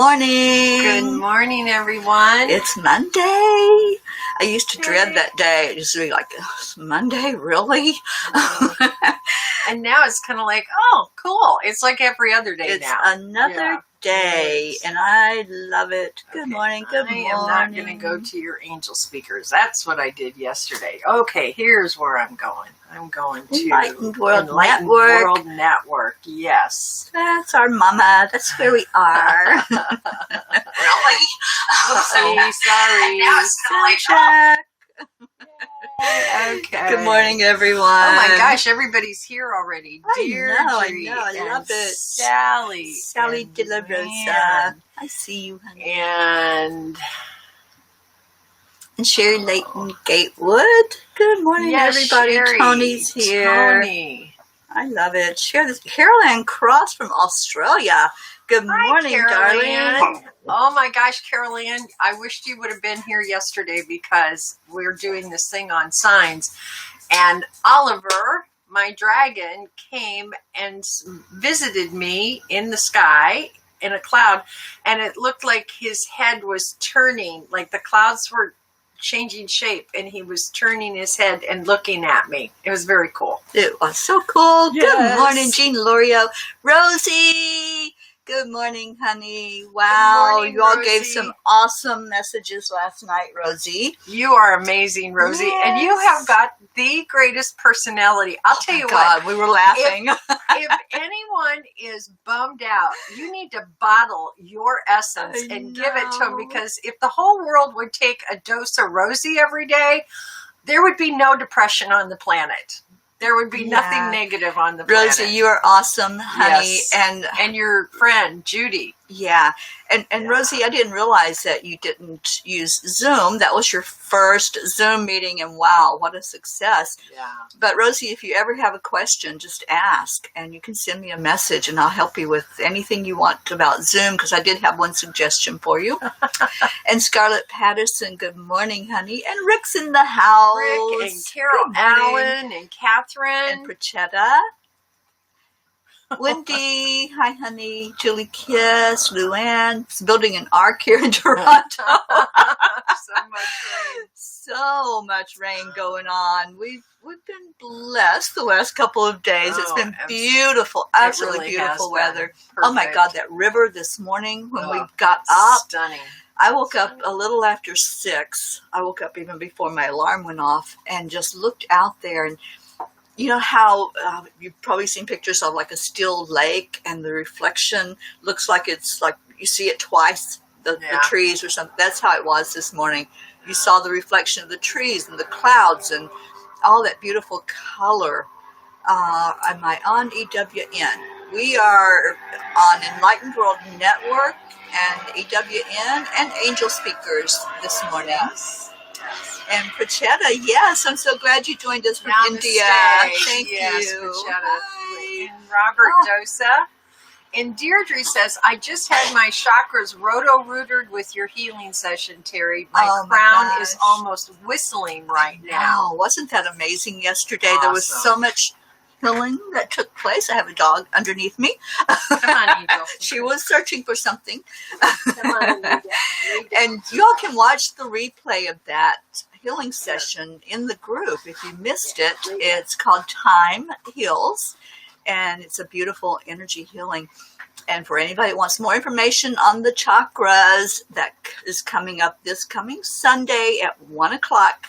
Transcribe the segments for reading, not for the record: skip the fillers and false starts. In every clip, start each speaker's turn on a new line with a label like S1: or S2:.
S1: Morning.
S2: Good morning, everyone.
S1: It's Monday. I used to dread that day. It used to be like, it's Monday, really?
S2: And now it's kind of like, oh, cool. It's like every other day
S1: It's
S2: now.
S1: another day, and I love it. Good morning, good morning.
S2: I am not going to go to your angel speakers. That's what I did yesterday. Okay, here's where I'm going. I'm going to
S1: Enlightened World
S2: Network. Yes.
S1: That's our mama. That's where we are. Really?
S2: Oopsie, sorry.
S1: Now it's kind of like, okay. Good morning, everyone.
S2: Oh my gosh, everybody's here already.
S1: I know. I love it. Sally De La Rosa. I see you, honey.
S2: And
S1: Sherry Layton Gatewood. Good morning, everybody.
S2: Sherry.
S1: Tony's here.
S2: Tony.
S1: I love it. Carol Ann Cross from Australia. Good morning, darling.
S2: Oh my gosh, Carol Ann, I wished you would have been here yesterday because we're doing this thing on signs. And Oliver, my dragon, came and visited me in the sky in a cloud. And it looked like his head was turning, like the clouds were changing shape, and he was turning his head and looking at me. It was very cool.
S1: It was so cool.
S2: Yes.
S1: Good morning, Jean Lorio. Rosie. Good morning, honey. Wow,
S2: Good morning,
S1: you all
S2: Rosie.
S1: gave some awesome messages last night, Rosie.
S2: You are amazing, Rosie.
S1: Yes.
S2: And you have got the greatest personality. I'll tell you what.
S1: We were laughing.
S2: If anyone is bummed out, you need to bottle your essence and give it to them, because if the whole world would take a dose of Rosie every day, there would be no depression on the planet. There would be nothing negative on the planet.
S1: Rosie, you are awesome, honey.
S2: Yes. And your friend, Judy.
S1: Yeah. And Rosie, I didn't realize that you didn't use Zoom. That was your first Zoom meeting, and wow, what a success.
S2: Yeah. But
S1: Rosie, if you ever have a question, just ask, and you can send me a message, and I'll help you with anything you want about Zoom, because I did have one suggestion for you. And Scarlett Patterson, good morning, honey. And Rick's in the house.
S2: Rick and Carol Allen and Catherine.
S1: And Prachetta. Wendy, hi honey, Julie Kiss, Luann, building an ark here in Toronto. So much rain going on. We've been blessed the last couple of days. It's been beautiful, absolutely really beautiful weather. Oh my God, that river this morning when we got up.
S2: Stunning.
S1: I woke up a little after 6. I woke up even before my alarm went off and just looked out there, and you know how you've probably seen pictures of like a still lake, and the reflection looks like it's like you see it twice, the trees or something. That's how it was this morning. You saw the reflection of the trees and the clouds and all that beautiful color. Am I on EWN? We are on Enlightened World Network and EWN and Angel Speakers this morning. And Prachetta, yes, I'm so glad you joined us from India. Thank you.
S2: Prachetta. And Robert Dosa. And Deirdre says, I just had my chakras roto-rooted with your healing session, Teri. My crown is almost whistling right now.
S1: Wasn't that amazing yesterday? Awesome. There was so much healing that took place. I have a dog underneath me.
S2: Come on, Angel.
S1: She was searching for something.
S2: Come on,
S1: and you all can watch the replay of that healing session in the group. If you missed it, it's called Time Heals, and it's a beautiful energy healing. And for anybody that wants more information on the chakras, that is coming up this coming Sunday at 1 o'clock.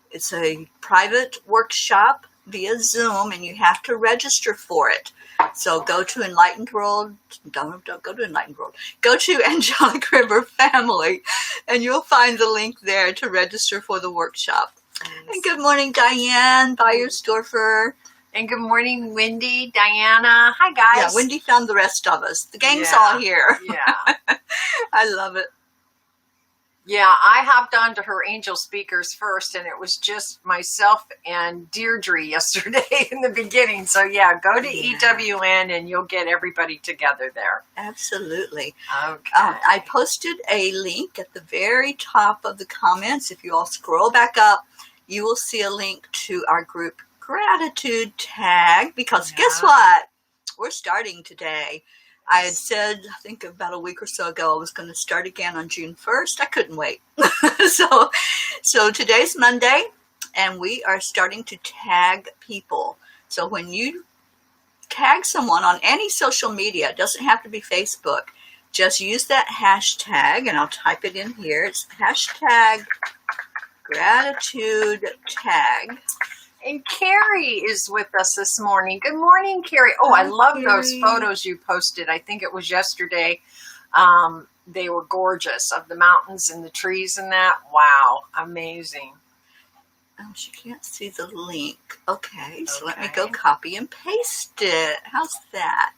S1: It's a private workshop via Zoom, and you have to register for it. So go to Enlightened World, don't go to Enlightened World, go to Angelic River Family, and you'll find the link there to register for the workshop. And good morning, Diane Byersdorfer.
S2: And good morning, Wendy, Diana. Hi, guys.
S1: Yeah, Wendy found the rest of us. The gang's all here.
S2: Yeah.
S1: I love it.
S2: Yeah, I hopped on to her angel speakers first, and it was just myself and Deirdre yesterday in the beginning. So, yeah, go to EWN, and you'll get everybody together there.
S1: Absolutely.
S2: Okay.
S1: I posted a link at the very top of the comments. If you all scroll back up, you will see a link to our group gratitude tag, because guess what? We're starting today. I had said, I think about a week or so ago, I was going to start again on June 1st. I couldn't wait. So today's Monday, and we are starting to tag people. So when you tag someone on any social media, it doesn't have to be Facebook, just use that hashtag, and I'll type it in here. It's hashtag gratitude tag.
S2: And Carrie is with us this morning. Good morning, Carrie. Oh, I love those photos you posted. I think it was yesterday. They were gorgeous, of the mountains and the trees and that. Wow, amazing.
S1: Oh, she can't see the link. Okay, so let me go copy and paste it. How's that?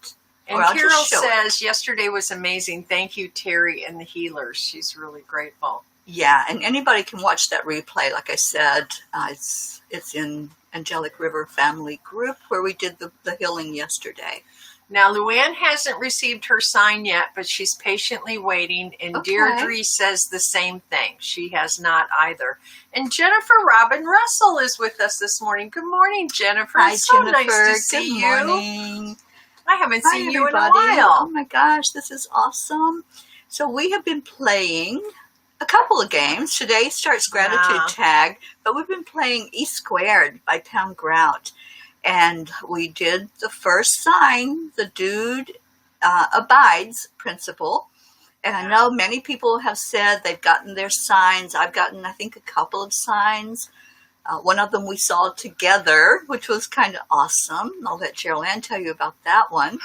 S2: And Carol says, yesterday was amazing. Thank you, Teri and the healers. She's really grateful.
S1: Yeah, and anybody can watch that replay. Like I said, it's in Angelic River Family Group where we did the healing yesterday.
S2: Now, Luann hasn't received her sign yet, but she's patiently waiting. And Deirdre says the same thing. She has not either. And Jennifer Robin Russell is with us this morning. Good morning, Jennifer.
S1: Hi,
S2: so
S1: Jennifer.
S2: Nice to see you.
S1: Good morning.
S2: I haven't seen you in a
S1: everybody.
S2: while.
S1: Oh my gosh, this is awesome. So we have been playing a couple of games. Today starts Gratitude Tag, but we've been playing E Squared by Pam Grout. And we did the first sign, the dude abides principle. And I know many people have said they've gotten their signs. I've gotten, I think, a couple of signs. One of them we saw together, which was kind of awesome. I'll let Jeryl tell you about that one.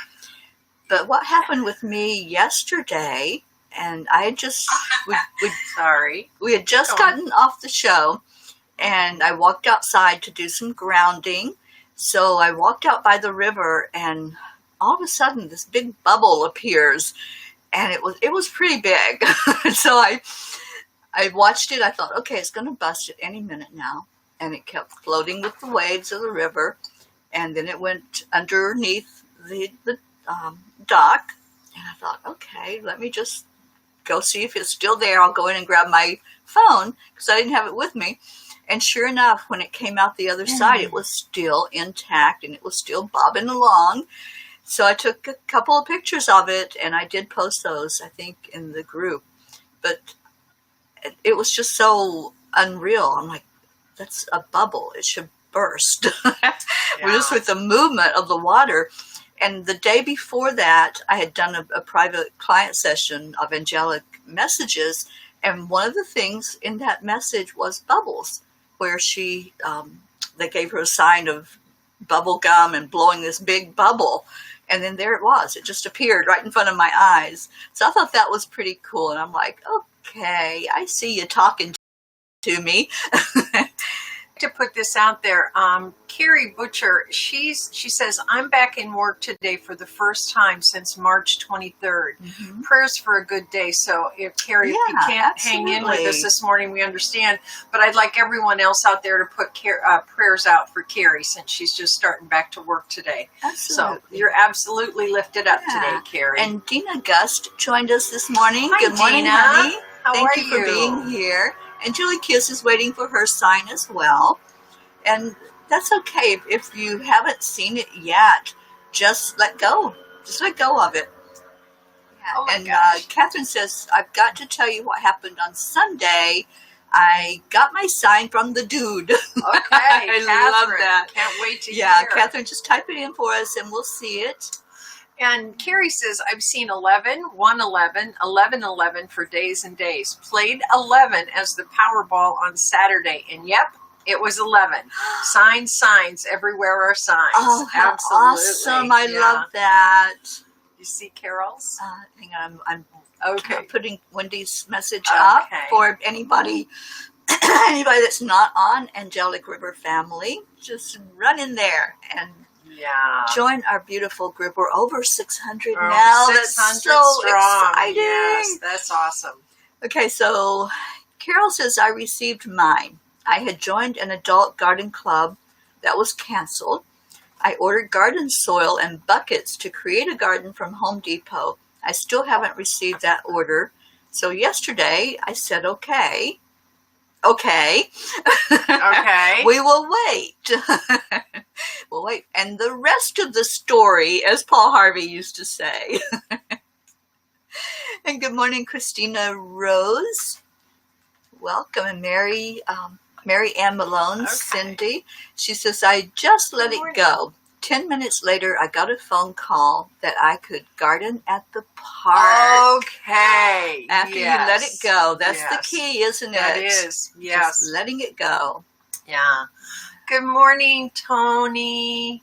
S1: But what happened with me yesterday, and I had just, we had just gotten off the show, and I walked outside to do some grounding. So I walked out by the river, and all of a sudden this big bubble appears, and it was pretty big. So I watched it. I thought, okay, it's going to bust at any minute now. And it kept floating with the waves of the river. And then it went underneath the dock. And I thought, okay, let me just go see if it's still there. I'll go in and grab my phone because I didn't have it with me. And sure enough, when it came out the other side, it was still intact and it was still bobbing along. So I took a couple of pictures of it, and I did post those, I think, in the group. But it was just so unreal. I'm like, that's a bubble. It should burst. Just with the movement of the water. And the day before that, I had done a private client session of angelic messages. And one of the things in that message was bubbles, where they gave her a sign of bubble gum and blowing this big bubble. And then there it was. It just appeared right in front of my eyes. So I thought that was pretty cool. And I'm like, okay, I see you talking to me.
S2: To put this out there, Carrie Butcher, she says, I'm back in work today for the first time since March 23rd. Mm-hmm. Prayers for a good day. So if Carrie, if you can't hang in with us this morning, we understand. But I'd like everyone else out there to put prayers out for Carrie since she's just starting back to work today.
S1: Absolutely.
S2: So you're absolutely lifted up today, Carrie.
S1: And Dina Gust joined us this morning.
S2: Hi,
S1: good morning,
S2: Dina.
S1: honey.
S2: Thank
S1: you for being here. And Julie Kiss is waiting for her sign as well. And that's okay. If you haven't seen it yet, just let go. Just let go of it. Yeah. And Catherine says, I've got to tell you what happened on Sunday. I got my sign from the dude.
S2: Okay,
S1: I love that.
S2: Can't wait to hear.
S1: Yeah, Catherine, just type it in for us and we'll see it.
S2: And Carrie says, I've seen 11, 111, 11, 11 for days and days. Played 11 as the Powerball on Saturday. And yep, it was 11. Signs, everywhere are signs.
S1: Oh, how awesome. I love that.
S2: You see Carol's?
S1: Hang on, I'm
S2: okay.
S1: Putting Wendy's message up for anybody that's not on Angelic River Family. Just run in there and join our beautiful group. We're over 600 now.
S2: 600
S1: that's so
S2: strong.
S1: Exciting.
S2: Yes, that's awesome.
S1: Okay, so Carol says, I received mine. I had joined an adult garden club that was canceled. I ordered garden soil and buckets to create a garden from Home Depot. I still haven't received that order. So yesterday I said, okay, Okay.
S2: Okay.
S1: We will wait. We'll wait. And the rest of the story, as Paul Harvey used to say. And good morning, Christina Rose. Welcome. And Mary Ann Malone,
S2: Okay.
S1: Cindy. She says, I just let it go. 10 minutes later, I got a phone call that I could garden at the park.
S2: Okay.
S1: After you let it go. That's the key, isn't it?
S2: That is. Yes.
S1: Just letting it go.
S2: Yeah. Good morning, Tony.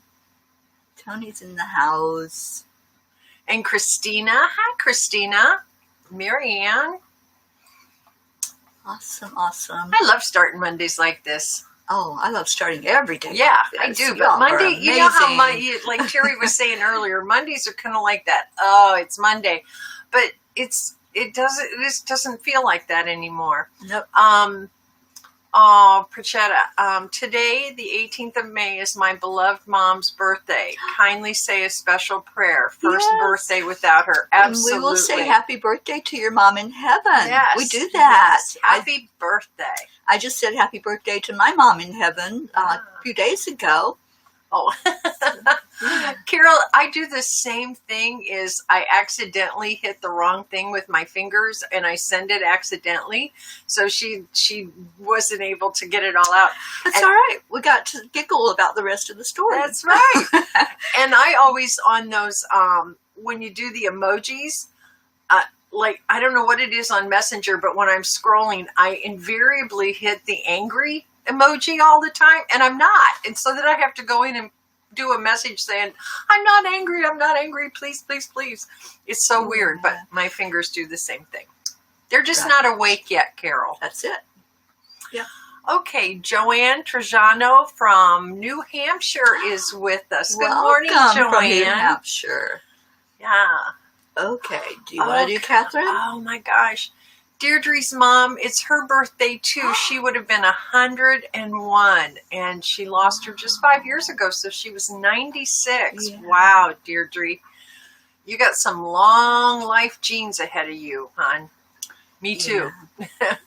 S1: Tony's in the house.
S2: And Christina. Hi, Christina. Marianne.
S1: Awesome, awesome.
S2: I love starting Mondays like this.
S1: Oh, I love starting every day.
S2: Yeah,
S1: like
S2: I
S1: this.
S2: do.
S1: Y'all
S2: But Monday,
S1: are
S2: you know how
S1: amazing.
S2: like Teri was saying earlier, Mondays are kind of like that. Oh, it's Monday, but it just doesn't feel like that anymore.
S1: Nope.
S2: Oh, Prachetta, today, the 18th of May, is my beloved mom's birthday. Kindly say a special prayer. First
S1: Yes.
S2: birthday without her. Absolutely.
S1: And we will say happy birthday to your mom in heaven.
S2: Yes.
S1: We do that.
S2: Yes. Happy birthday.
S1: I just said happy birthday to my mom in heaven a few days ago.
S2: Oh, Carol, I do the same thing. Is I accidentally hit the wrong thing with my fingers, and I send it accidentally. So she wasn't able to get it all out.
S1: That's all right. We got to giggle about the rest of the story.
S2: That's right. And I always on those when you do the emojis. Like, I don't know what it is on Messenger, but when I'm scrolling, I invariably hit the angry emoji all the time, and I'm not. And so then I have to go in and do a message saying, I'm not angry, please, please, please. It's so weird, but my fingers do the same thing. They're just not awake yet, Carol.
S1: That's it. Yeah.
S2: Okay, Joanne Trajano from New Hampshire is with us. Good morning,
S1: Welcome
S2: Joanne.
S1: from New Hampshire.
S2: Yeah.
S1: Okay. Do you want to do Catherine?
S2: Oh my gosh. Deirdre's mom, it's her birthday too. She would have been 101, and she lost her just 5 years ago, so she was 96.
S1: Yeah.
S2: Wow, Deirdre. You got some long life genes ahead of you, hon. Me too.
S1: Yeah.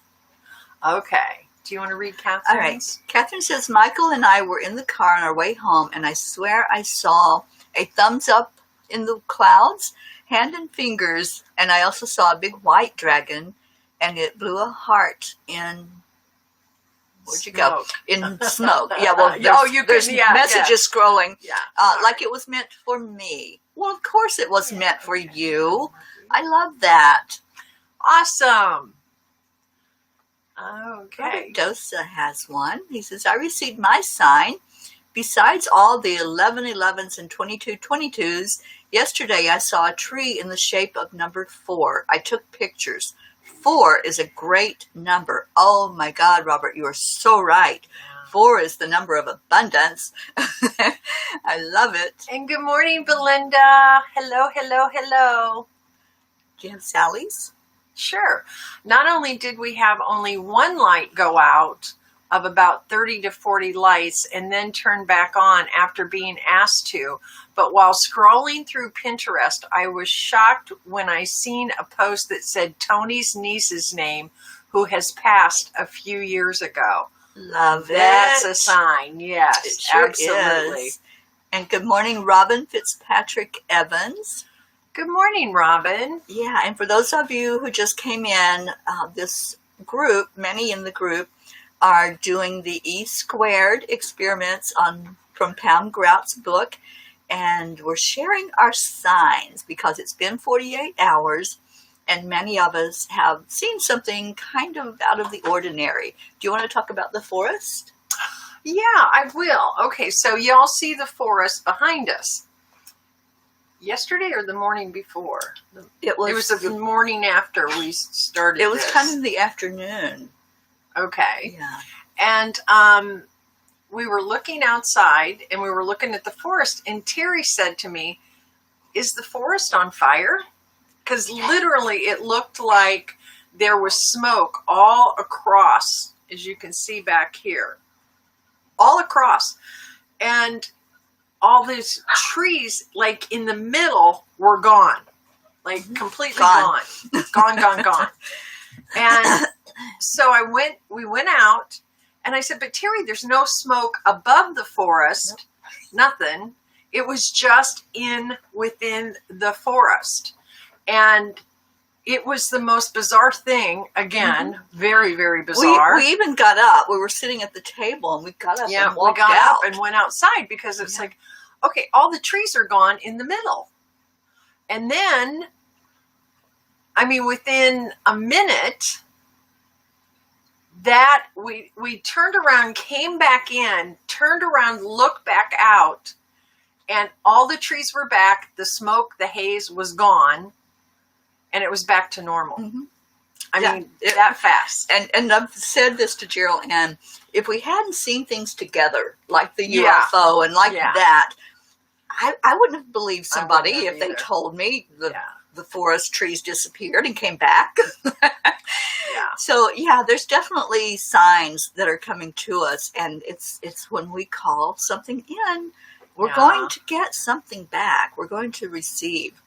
S2: Okay. Do you want to read Catherine's?
S1: All right. Catherine says, Michael and I were in the car on our way home, and I swear I saw a thumbs up in the clouds, hand and fingers, and I also saw a big white dragon, and it blew a heart in, where'd you go? In smoke. Yeah, well, there's messages scrolling.
S2: Yeah.
S1: Like it was meant for me. Well, of course it was meant for you. I love that.
S2: Awesome. Okay.
S1: Dosa has one. He says, I received my sign. Besides all the 1111s and 2222s, yesterday I saw a tree in the shape of number 4. I took pictures. 4 is a great number. Oh my God, Robert, you are so right. 4 is the number of abundance. I love it.
S2: And good morning, Belinda. Hello, hello, hello.
S1: Do you have Sally's?
S2: Sure. Not only did we have only one light go out of about 30 to 40 lights and then turn back on after being asked to, but while scrolling through Pinterest, I was shocked when I seen a post that said Tony's niece's name, who has passed a few years ago.
S1: Love
S2: That's
S1: it.
S2: a sign. Yes,
S1: It sure
S2: absolutely.
S1: is. And good morning, Robin Fitzpatrick Evans.
S2: Good morning, Robin.
S1: Yeah, and for those of you who just came in, this group, many in the group, are doing the E-squared experiments from Pam Grout's book, and we're sharing our signs because it's been 48 hours, and many of us have seen something kind of out of the ordinary. Do you want to talk about the forest?
S2: Yeah, I will. Okay, so y'all see the forest behind us. Yesterday or the morning before?
S1: It was
S2: the morning after we started.
S1: It was
S2: this.
S1: kind of the afternoon.
S2: Okay.
S1: Yeah.
S2: And we were looking outside and we were looking at the forest, and Teri said to me, is the forest on fire? Because literally it looked like there was smoke all across, as you can see back here. All across. And all these trees, like in the middle, were gone. Like completely gone. Gone. And so we went out, and I said, but Teri, there's no smoke above the forest, nothing. It was just within the forest. And it was the most bizarre thing. Again, very, very bizarre.
S1: We even got up. We were sitting at the table, and we got up and walked out.
S2: Up and went outside because it's like, okay, all the trees are gone in the middle. And then, I mean, within a minute, that we turned around, came back in, turned around, looked back out, and all the trees were back. The smoke, the haze was gone. And it was back to normal. Mm-hmm. I mean, that fast.
S1: And I've said this to Jeryl, and if we hadn't seen things together, like the UFO and like that, I wouldn't have believed somebody if they told me the forest trees disappeared and came back. So, there's definitely signs that are coming to us, and it's when we call something in, we're going to get something back. We're going to receive.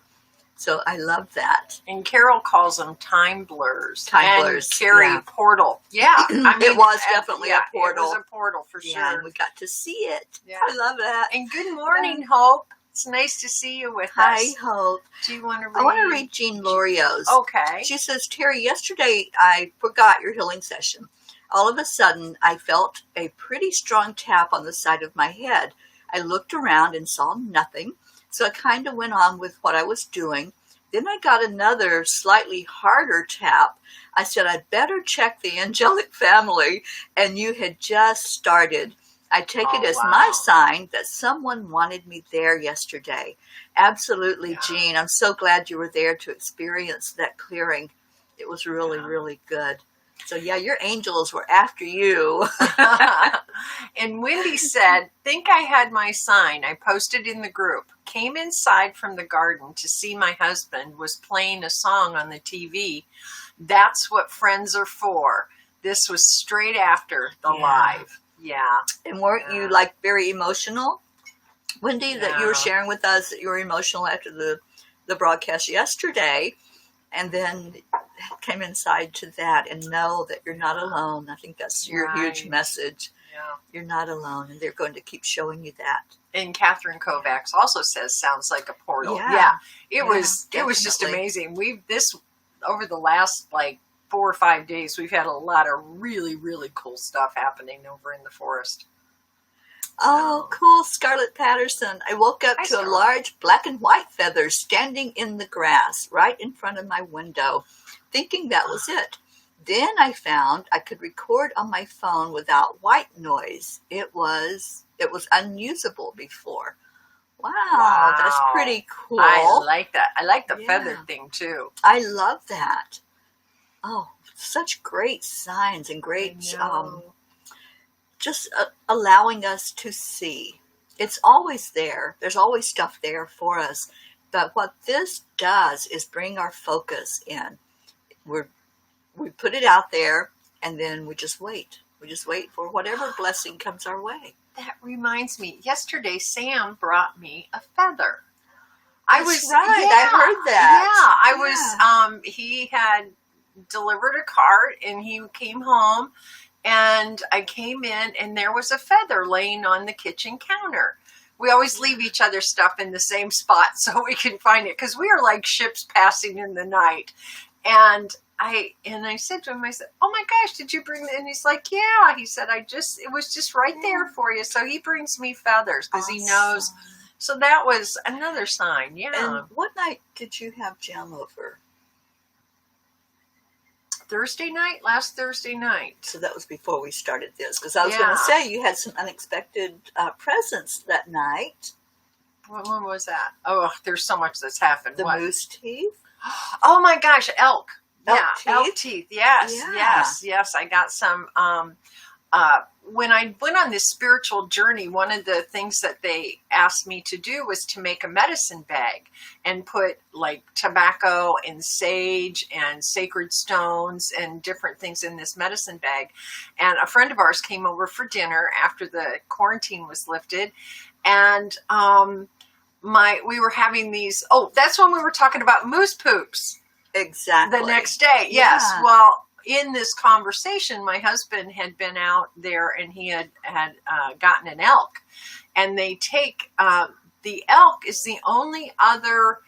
S1: So I love that.
S2: And Carol calls them time blurs.
S1: Time blurs.
S2: Carrie, portal. Yeah. I mean,
S1: it was definitely a portal.
S2: It was a portal for sure.
S1: And we got to see it. Yeah. I love that.
S2: And good morning, Hope. It's nice to see you with us.
S1: Hi, Hope.
S2: Do you want to read?
S1: I want to read Jean Lorio's.
S2: Okay.
S1: She says, Teri, yesterday I forgot your healing session. All of a sudden, I felt a pretty strong tap on the side of my head. I looked around and saw nothing. So I kind of went on with what I was doing. Then I got another slightly harder tap. I said, I'd better check the angelic family. And you had just started. I take it as my sign that someone wanted me there yesterday. Absolutely, Jean. I'm so glad you were there to experience that clearing. It was really, really good. So, your angels were after you.
S2: And Wendy said, think I had my sign. I posted in the group. Came inside from the garden to see my husband was playing a song on the TV. That's what friends are for. This was straight after the live. Yeah.
S1: And weren't you very emotional, Wendy, that you were sharing with us that you were emotional after the broadcast yesterday? And then came inside to that and know that you're not alone. I think that's your huge message. Yeah. You're not alone, and they're going to keep showing you that.
S2: And Catherine Kovacs also says sounds like a portal. Yeah. It was just amazing. Over the last 4 or 5 days, we've had a lot of really, really cool stuff happening over in the forest.
S1: Oh, cool, Scarlett Peterson. I woke up to a large black and white feather standing in the grass right in front of my window, thinking that was it. Then I found I could record on my phone without white noise. It was unusable before. Wow, that's pretty cool.
S2: I like that. I like the feather thing too.
S1: I love that. Oh, such great signs and great just allowing us to see. It's always there. There's always stuff there for us. But what this does is bring our focus in. We put it out there, and then we just wait. We just wait for whatever blessing comes our way.
S2: That reminds me. Yesterday, Sam brought me a feather.
S1: I heard that.
S2: I was, he had delivered a cart, and he came home, and I came in, and there was a feather laying on the kitchen counter. We always leave each other stuff in the same spot so we can find it, because we are like ships passing in the night. And I said to him, I said, oh my gosh, did you bring that? And he's like, yeah. He said, it was just right there for you. So he brings me feathers because he knows. So that was another sign. Yeah.
S1: And what night did you have Jim over?
S2: Last Thursday night.
S1: So that was before we started this, because I was going to say you had some unexpected presents that night.
S2: When was that? Oh, there's so much that's happened.
S1: The moose teeth?
S2: Oh my gosh, elk.
S1: Elk
S2: teeth. Yes. I got some. When I went on this spiritual journey, one of the things that they asked me to do was to make a medicine bag and put like tobacco and sage and sacred stones and different things in this medicine bag. And a friend of ours came over for dinner after the quarantine was lifted. And we were having these, that's when we were talking about moose poops.
S1: Exactly.
S2: The next day. Yes. Yeah. Well, in this conversation, my husband had been out there and he had gotten an elk, and they take the elk is the only other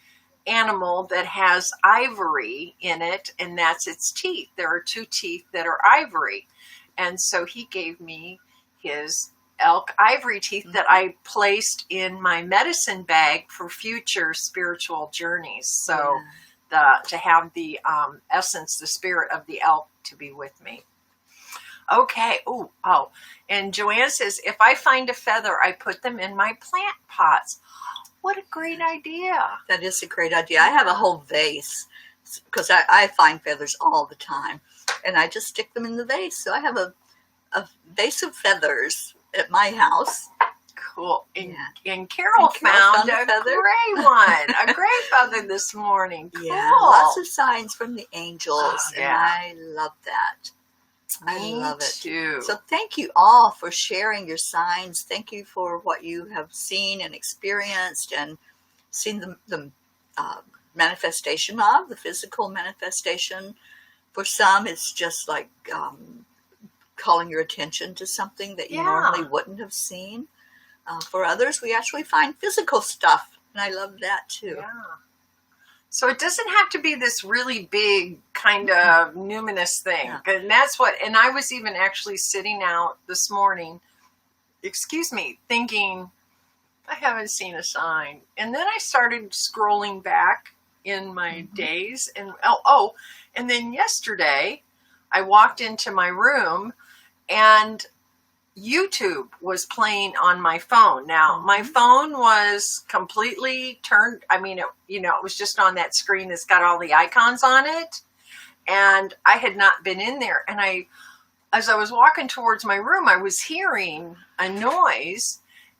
S2: animal that has ivory in it, and that's its teeth. There are 2 teeth that are ivory, and so he gave me his elk ivory teeth that I placed in my medicine bag for future spiritual journeys. So to have the essence, the spirit of the elk to be with me. Okay. Oh, and Joanne says, if I find a feather, I put them in my plant pots. What a great idea.
S1: That is a great idea. I have a whole vase because I find feathers all the time, and I just stick them in the vase. So I have a vase of feathers at my house.
S2: Cool. And Carol found a gray one, a gray feather this morning. Cool.
S1: Yeah, lots of signs from the angels, and I love that. I love it
S2: too.
S1: So thank you all for sharing your signs. Thank you for what you have seen and experienced and seen the manifestation of, the physical manifestation. For some, it's just like calling your attention to something that you normally wouldn't have seen. For others, we actually find physical stuff, and I love that too.
S2: Yeah. So it doesn't have to be this really big kind of numinous thing. Yeah. And that's what, and I was even actually sitting out this morning, thinking, I haven't seen a sign. And then I started scrolling back in my days, and and then yesterday I walked into my room and YouTube was playing on my phone. Now, my phone was completely turned. I mean, it was just on that screen that's got all the icons on it. And I had not been in there. And as I was walking towards my room, I was hearing a noise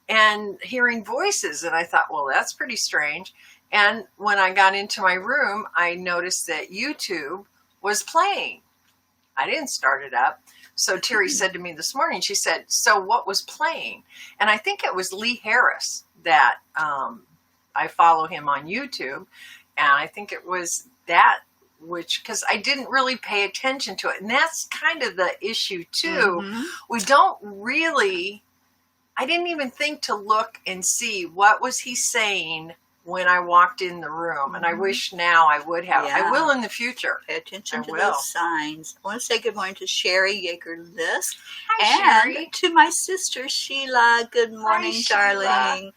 S2: and hearing voices. And I thought, well, that's pretty strange. And when I got into my room, I noticed that YouTube was playing. I didn't start it up. So Teri said to me this morning, she said, so what was playing? And I think it was Lee Harris that I follow him on YouTube. And I think it was that, because I didn't really pay attention to it. And that's kind of the issue too. We don't really, I didn't even think to look and see what was he saying when I walked in the room, and I wish now I would have. Yeah. I will in the future.
S1: Pay attention to those signs. I want to say good morning to Sherry Yeager-List.
S2: Hi,
S1: and
S2: Sherry.
S1: To my sister, Sheila. Good morning, darling.
S2: Sheila.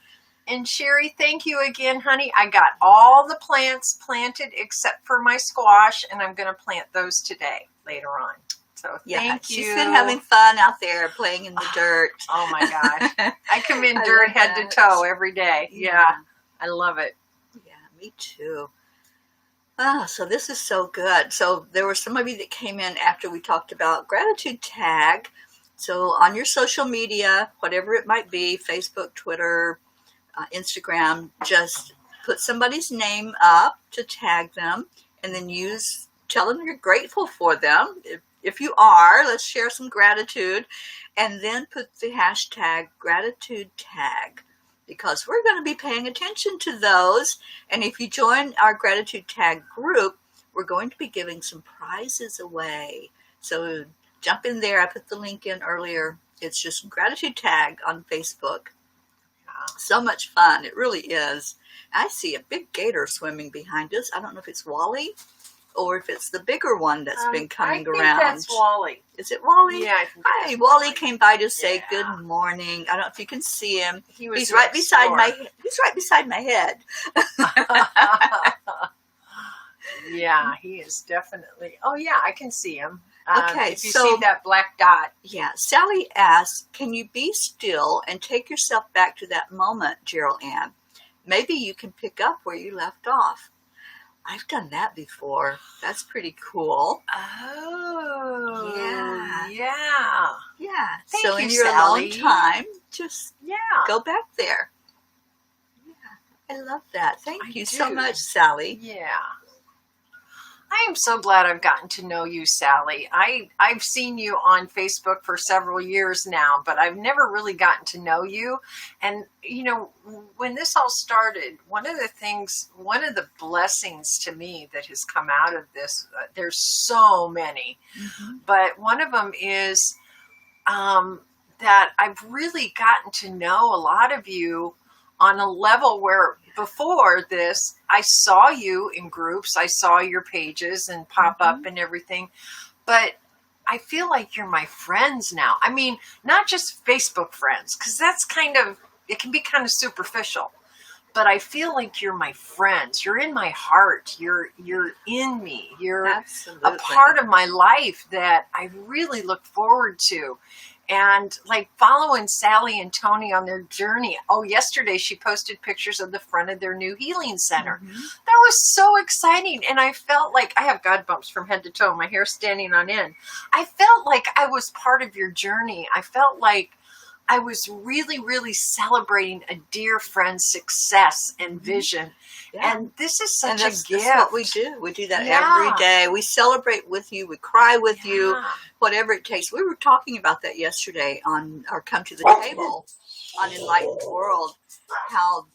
S2: And Sherry, thank you again, honey. I got all the plants planted except for my squash, and I'm going to plant those today, later on. So thank you.
S1: She's been having fun out there playing in the dirt.
S2: Oh, my gosh. I come in dirt head to toe every day. Yeah. I love it.
S1: Yeah, me too. So this is so good. So there were some of you that came in after we talked about gratitude tag. So on your social media, whatever it might be, Facebook, Twitter, Instagram, just put somebody's name up to tag them, and then tell them you're grateful for them. If you are, let's share some gratitude, and then put the hashtag gratitude tag, because we're going to be paying attention to those. And if you join our gratitude tag group, we're going to be giving some prizes away. So jump in there. I put the link in earlier. It's just gratitude tag on Facebook. So much fun. It really is. I see a big gator swimming behind us. I don't know if it's Wally or if it's the bigger one that's been coming around.
S2: I think that's Wally.
S1: Is it Wally?
S2: Yeah, I think
S1: Hi, Wally came by to say good morning. I don't know if you can see him. He's right beside my head.
S2: Yeah, he is definitely. Oh yeah, I can see him.
S1: Okay,
S2: if you see that black dot.
S1: Yeah, Sally asks, can you be still and take yourself back to that moment, Jeryl Ann? Maybe you can pick up where you left off. I've done that before. That's pretty cool.
S2: Oh.
S1: Yeah.
S2: Yeah.
S1: Yeah.
S2: Thank
S1: so
S2: you,
S1: in your
S2: Sally.
S1: alone time, just go back there. Yeah. I love that. Thank you so much, Sally.
S2: Yeah. I am so glad I've gotten to know you, Sally. I've seen you on Facebook for several years now, but I've never really gotten to know you. And, when this all started, one of the blessings to me that has come out of this, there's so many, but one of them is that I've really gotten to know a lot of you on a level where before this, I saw you in groups, I saw your pages and pop up and everything, but I feel like you're my friends now. I mean, not just Facebook friends, because it can be kind of superficial, but I feel like you're my friends. You're in my heart. You're in me. You're
S1: Absolutely.
S2: a part of my life that I really look forward to. And like following Sally and Tony on their journey. Oh, yesterday she posted pictures of the front of their new healing center. That was so exciting. And I felt like I have God bumps from head to toe, my hair standing on end. I felt like I was part of your journey. I felt like I was really, really celebrating a dear friend's success and vision. Yeah. And this is such a gift.
S1: That's what we do. We do that every day. We celebrate with you. We cry with you, whatever it takes. We were talking about that yesterday on our Come to the Table on Enlightened World, how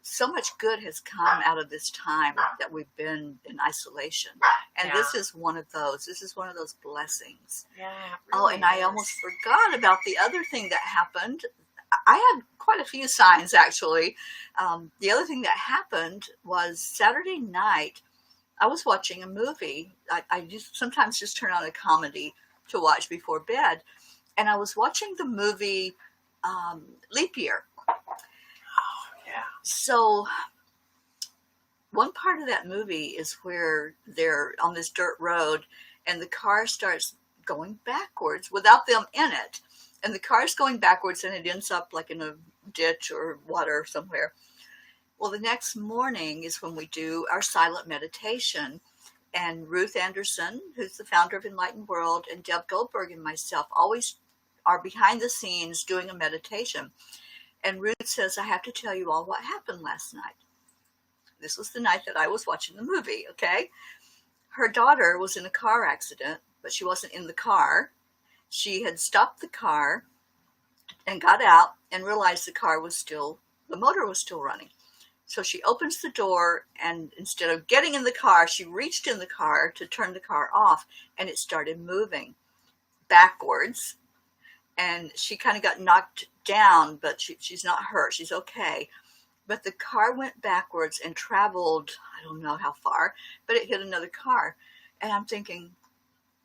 S1: so much good has come out of this time that we've been in isolation. And this is one of those. This is one of those blessings.
S2: Yeah, really
S1: I almost forgot about the other thing that happened. I had quite a few signs, actually. The other thing that happened was Saturday night, I was watching a movie. I sometimes just turn on a comedy to watch before bed. And I was watching the movie Leap Year. So one part of that movie is where they're on this dirt road and the car starts going backwards without them in it. And the car's going backwards and it ends up like in a ditch or water somewhere. Well, the next morning is when we do our silent meditation. And Ruth Anderson, who's the founder of Enlightened World, and Deb Goldberg and myself always are behind the scenes doing a meditation. And Ruth says, I have to tell you all what happened last night. This was the night that I was watching the movie, okay? Her daughter was in a car accident, but she wasn't in the car. She had stopped the car and got out and realized the motor was still running. So she opens the door, and instead of getting in the car, she reached in the car to turn the car off, and it started moving backwards. And she kind of got knocked down, but she's not hurt. She's okay. But the car went backwards and traveled, I don't know how far, but it hit another car. And I'm thinking,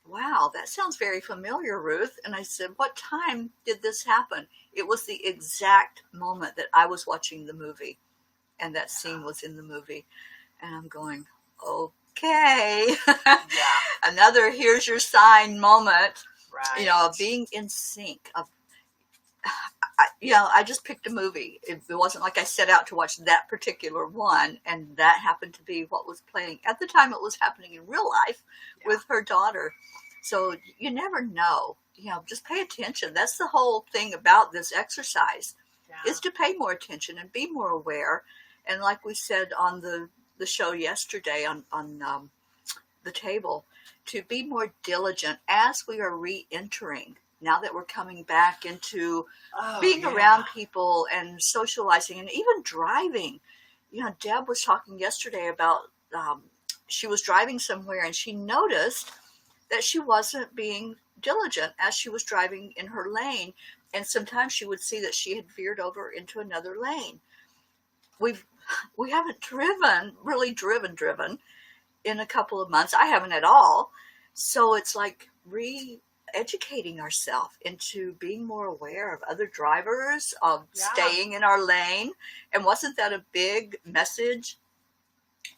S1: wow, that sounds very familiar, Ruth. And I said, what time did this happen? It was the exact moment that I was watching the movie. And that scene was in the movie. And I'm going, okay. Another here's your sign moment.
S2: Right.
S1: Of being in sync. I just picked a movie. It wasn't like I set out to watch that particular one, and that happened to be what was playing. At the time, it was happening in real life with her daughter. So you never know. Just pay attention. That's the whole thing about this exercise, is to pay more attention and be more aware. And like we said on the show yesterday on the table, to be more diligent as we are re-entering, now that we're coming back into being around people and socializing and even driving. Deb was talking yesterday about she was driving somewhere and she noticed that she wasn't being diligent as she was driving in her lane. And sometimes she would see that she had veered over into another lane. We haven't really driven in a couple of months. I haven't at all. So it's like re-educating ourselves into being more aware of other drivers, of staying in our lane. And wasn't that a big message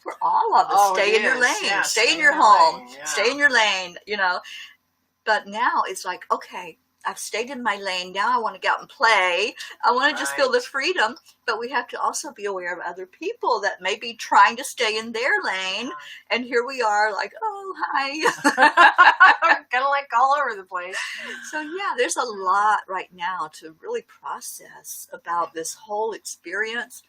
S1: for all of us? Stay in your lane, stay in your home, stay in your lane, But now it's like, okay, I've stayed in my lane. Now I want to go out and play. I want to just feel the freedom. But we have to also be aware of other people that may be trying to stay in their lane. And here we are like, oh, hi.
S2: Kind of like all over the place.
S1: So, there's a lot right now to really process about this whole experience.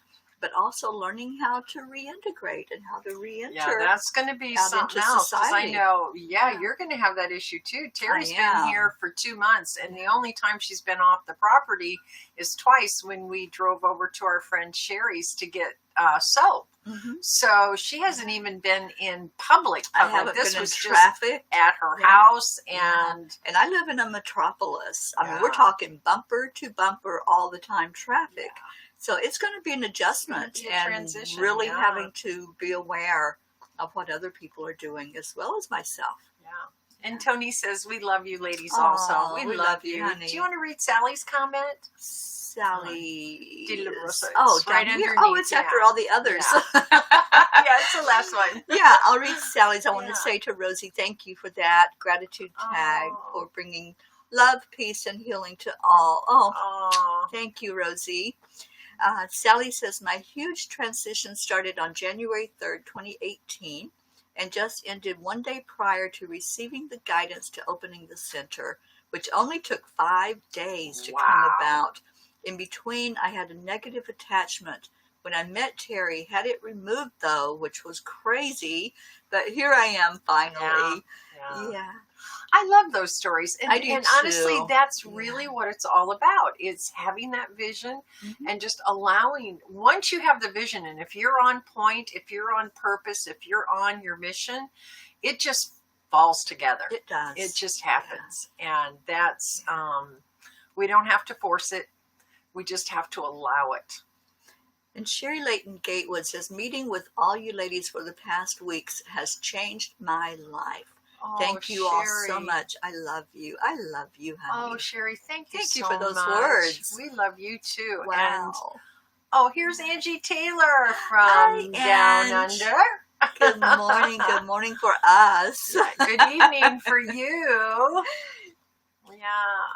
S1: but also learning how to reintegrate and how to reenter.
S2: Yeah, that's going to be
S1: out
S2: something
S1: into
S2: else. Because I
S1: society.
S2: know,
S1: Yeah.
S2: you're going to have that issue too. Teri's
S1: I
S2: been
S1: am.
S2: here for 2 months, and the only time she's been off the property is twice when we drove over to our friend Sherry's to get soap.
S1: Mhm.
S2: So she hasn't even been in public.
S1: I haven't
S2: This
S1: been in
S2: was just
S1: traffic.
S2: at her
S1: Yeah.
S2: house,
S1: Yeah.
S2: and
S1: I live in a metropolis. I mean,
S2: Yeah.
S1: we're talking bumper to bumper all the time traffic. So it's going to be an adjustment
S2: be a
S1: and
S2: transition,
S1: really
S2: yeah.
S1: having to be aware of what other people are doing as well as myself.
S2: yeah. And Tony says, we love you ladies
S1: Aw,
S2: also. We love you.
S1: honey.
S2: Do you want to read Sally's comment?
S1: Sally.
S2: De La Rosa.
S1: Oh,
S2: It's right
S1: down here.
S2: underneath,
S1: Oh, it's after
S2: yeah.
S1: all the others.
S2: Yeah, it's the last one.
S1: Yeah, I'll read Sally's. I want
S2: Yeah.
S1: to say to Rosie, thank you for that gratitude tag
S2: Oh.
S1: for bringing love, peace, and healing to all. Oh,
S2: Oh,
S1: thank you, Rosie. Sally says, my huge transition started on January 3rd, 2018, and just ended one day prior to receiving the guidance to opening the center, which only took 5 days to come
S2: Wow.
S1: about. In between, I had a negative attachment. When I met Teri, had it removed though, which was crazy, but here I am finally. Yeah.
S2: I love those stories. And,
S1: I do
S2: and honestly,
S1: too.
S2: that's
S1: Yeah.
S2: really what it's all about. It's having that vision
S1: Mhm.
S2: and just allowing, once you have the vision, and if you're on point, if you're on purpose, if you're on your mission, it just falls together.
S1: It does.
S2: It just happens. And that's, we don't have to force it. We just have to allow it.
S1: And Sherry Layton Gatewood says, meeting with all you ladies for the past weeks has changed my life.
S2: Oh,
S1: Thank you all so
S2: Sherry.
S1: much. I love you. I love you, honey.
S2: Oh, Sherry, thank you
S1: Thank you
S2: so
S1: for those
S2: much.
S1: words.
S2: We love you too.
S1: Wow.
S2: And oh, here's Angie Taylor
S1: Hi,
S2: from Down
S1: Ange.
S2: Under.
S1: Good morning. Good morning for us.
S2: Good evening for you. Yeah.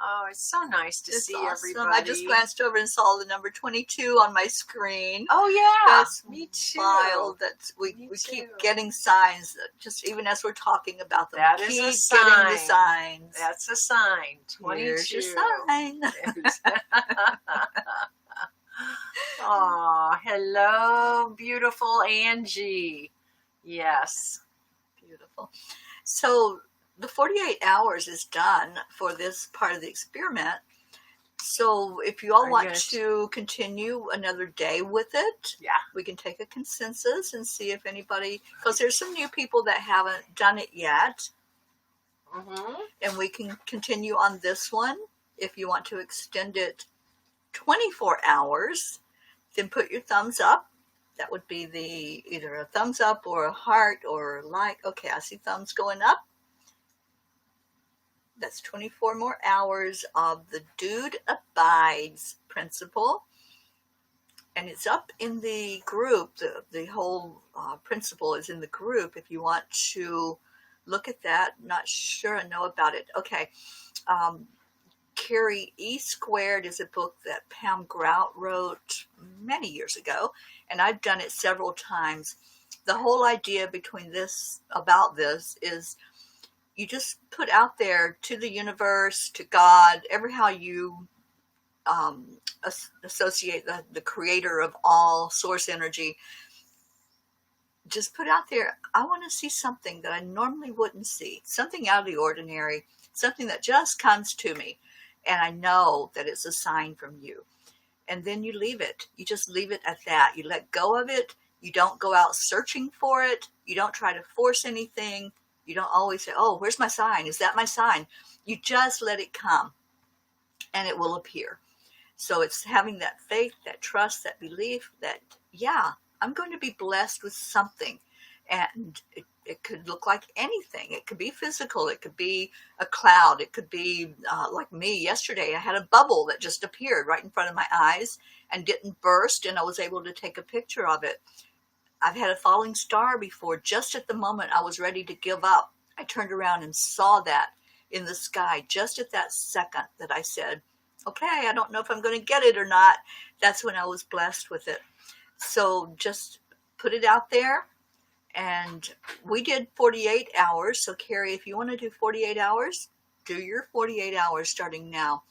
S2: Oh, it's so nice to
S1: It's
S2: see
S1: awesome.
S2: everybody.
S1: I just glanced over and saw the number 22 on my screen.
S2: Oh yeah,
S1: That's
S2: me too.
S1: wild. That we
S2: Me
S1: keep
S2: too.
S1: getting signs that just even as we're talking about them.
S2: That
S1: we
S2: is
S1: keep
S2: a
S1: getting the
S2: sign.
S1: signs.
S2: That's a sign. 22.
S1: Here's your sign.
S2: Oh, hello, beautiful Angie. Yes.
S1: Beautiful. So the 48 hours is done for this part of the experiment. So if you all
S2: Are you
S1: want
S2: gonna-
S1: to continue another day with it,
S2: Yeah.
S1: we can take a consensus and see if anybody, because there's some new people that haven't done it yet,
S2: Mm-hmm.
S1: and we can continue on this one. If you want to extend it 24 hours, then put your thumbs up. That would be either a thumbs up or a heart or like. Okay, I see thumbs going up. That's 24 more hours of the Dude Abides principle. And it's up in the group. The whole principle is in the group if you want to look at that. Not sure I know about it. Okay. Carrie E Squared is a book that Pam Grout wrote many years ago, and I've done it several times. The whole idea about this is you just put out there to the universe, to God, how you associate the creator of all source energy. Just put out there, I want to see something that I normally wouldn't see, something out of the ordinary, something that just comes to me. And I know that it's a sign from you. And then you leave it. You just leave it at that. You let go of it. You don't go out searching for it. You don't try to force anything. You don't always say, oh, where's my sign? Is that my sign? You just let it come and it will appear. So it's having that faith, that trust, that belief that, yeah, I'm going to be blessed with something. And it could look like anything. It could be physical. It could be a cloud. It could be like me yesterday. I had a bubble that just appeared right in front of my eyes and didn't burst, and I was able to take a picture of it. I've had a falling star before. Just at the moment I was ready to give up, I turned around and saw that in the sky just at that second that I said, okay, I don't know if I'm going to get it or not. That's when I was blessed with it. So just put it out there. And we did 48 hours. So Carrie, if you want to do 48 hours, do your 48 hours starting now.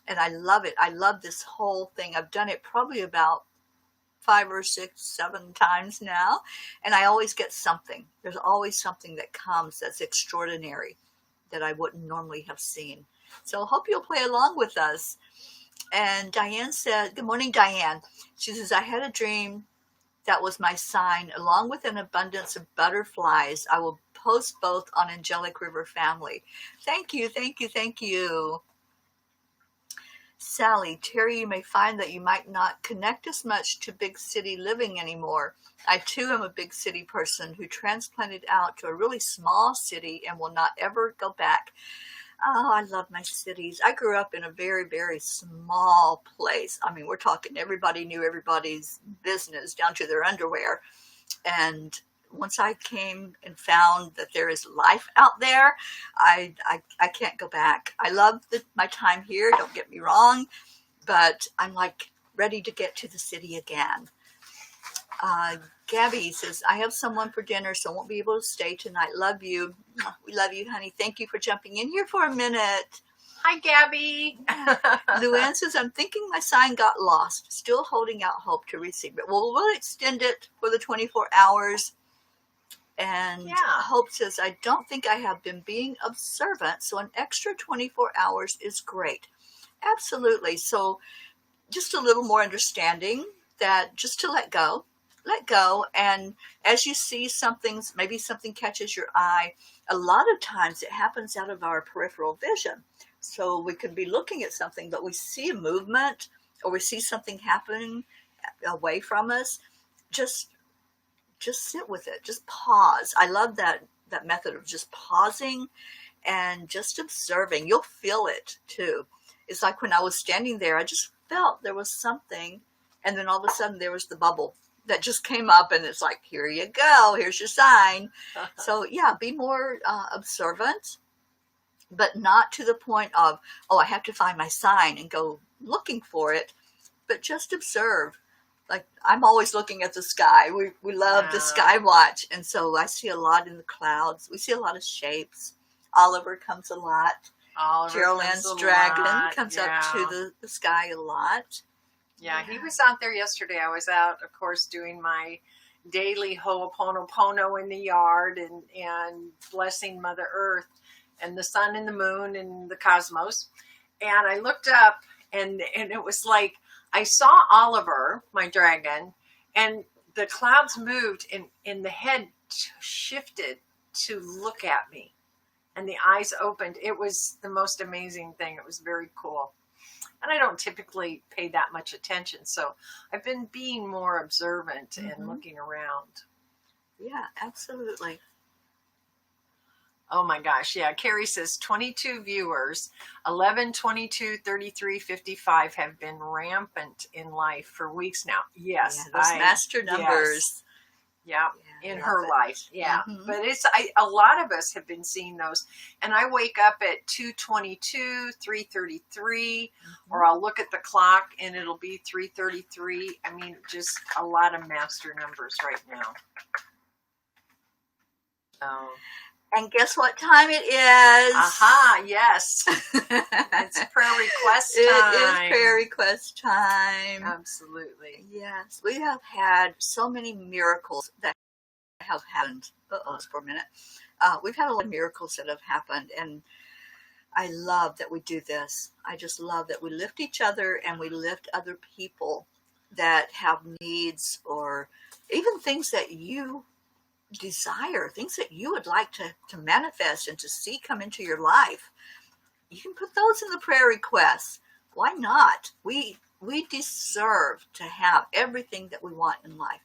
S1: And I love it. I love this whole thing. I've done it probably about 5 or 6, 7 times now, and I always get something. There's always something that comes that's extraordinary that I wouldn't normally have seen. So hope you'll play along with us. And Diane said, good morning, Diane. She says, I had a dream that was my sign, along with an abundance of butterflies. I will post both on Angelic River Family. Thank you, thank you, thank you. Sally, Teri, you may find that you might not connect as much to big city living anymore. I too am a big city person who transplanted out to a really small city and will not ever go back. Oh, I love my cities. I grew up in a very, very small place. I mean, we're talking everybody knew everybody's business down to their underwear. And once I came and found that there is life out there, I can't go back. I love my time here, don't get me wrong, but I'm like ready to get to the city again. Gabby says, I have someone for dinner, so I won't be able to stay tonight. Love you. We love you, honey. Thank you for jumping in here for a minute.
S2: Hi, Gabby.
S1: Luann says, I'm thinking my sign got lost. Still holding out hope to receive it. Well, we'll extend it for the 24 hours. And Hope says, I don't think I have been being observant, so an extra 24 hours is great. Absolutely. So just a little more understanding that just to let go. Let go, and as you see something, maybe something catches your eye, a lot of times it happens out of our peripheral vision. So we could be looking at something, but we see a movement or we see something happening away from us. Just sit with it. Just pause. I love that method of just pausing and just observing. You'll feel it too. It's like when I was standing there, I just felt there was something, and then all of a sudden there was the bubble that just came up, and it's like, here you go, here's your sign. So yeah, be more observant, but not to the point of, oh, I have to find my sign and go looking for it, but just observe. Like, I'm always looking at the sky. We love the sky watch, and so I see a lot in the clouds. We see a lot of shapes. Oliver comes a lot. Gerald's dragon comes up to the sky a lot.
S2: Yeah, he was out there yesterday. I was out, of course, doing my daily ho'oponopono in the yard and blessing Mother Earth and the sun and the moon and the cosmos. And I looked up, and it was like I saw Oliver, my dragon, and the clouds moved, and the head shifted to look at me, and the eyes opened. It was the most amazing thing. It was very cool. And I don't typically pay that much attention. So I've been being more observant and looking around.
S1: Yeah, absolutely.
S2: Oh my gosh. Yeah. Carrie says 22 viewers, 11, 22, 33, 55 have been rampant in life for weeks now. Yes.
S1: Yeah, those master numbers.
S2: Yes. Yeah, in her life. Yeah. But a lot of us have been seeing those. And I wake up at 2:22, 3:33, or I'll look at the clock and it'll be 3:33. I mean, just a lot of master numbers right now. Oh.
S1: And guess what time it is?
S2: Aha, yes. It's prayer request time.
S1: It is prayer request time.
S2: Absolutely.
S1: Yes. We have had so many miracles that have happened. For a minute. We've had a lot of miracles that have happened, and I love that we do this. I just love that we lift each other and we lift other people that have needs or even things that you desire, things that you would like to manifest and to see come into your life. You can put those in the prayer requests. Why not? We deserve to have everything that we want in life.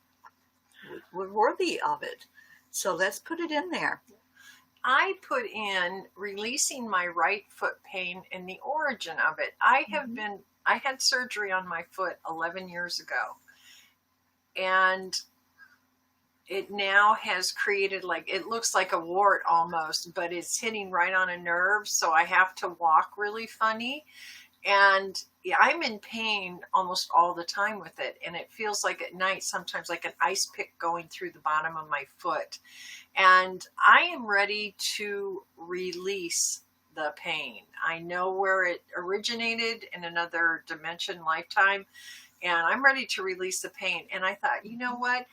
S1: We're worthy of it. So let's put it in there.
S2: I put in releasing my right foot pain and the origin of it. I had surgery on my foot 11 years ago, and it now has created, like, it looks like a wart almost, but it's hitting right on a nerve. So I have to walk really funny, and I'm in pain almost all the time with it. And it feels like at night, sometimes like an ice pick going through the bottom of my foot. And I am ready to release the pain. I know where it originated in another dimension, lifetime. and I'm ready to release the pain. And I thought, you know what?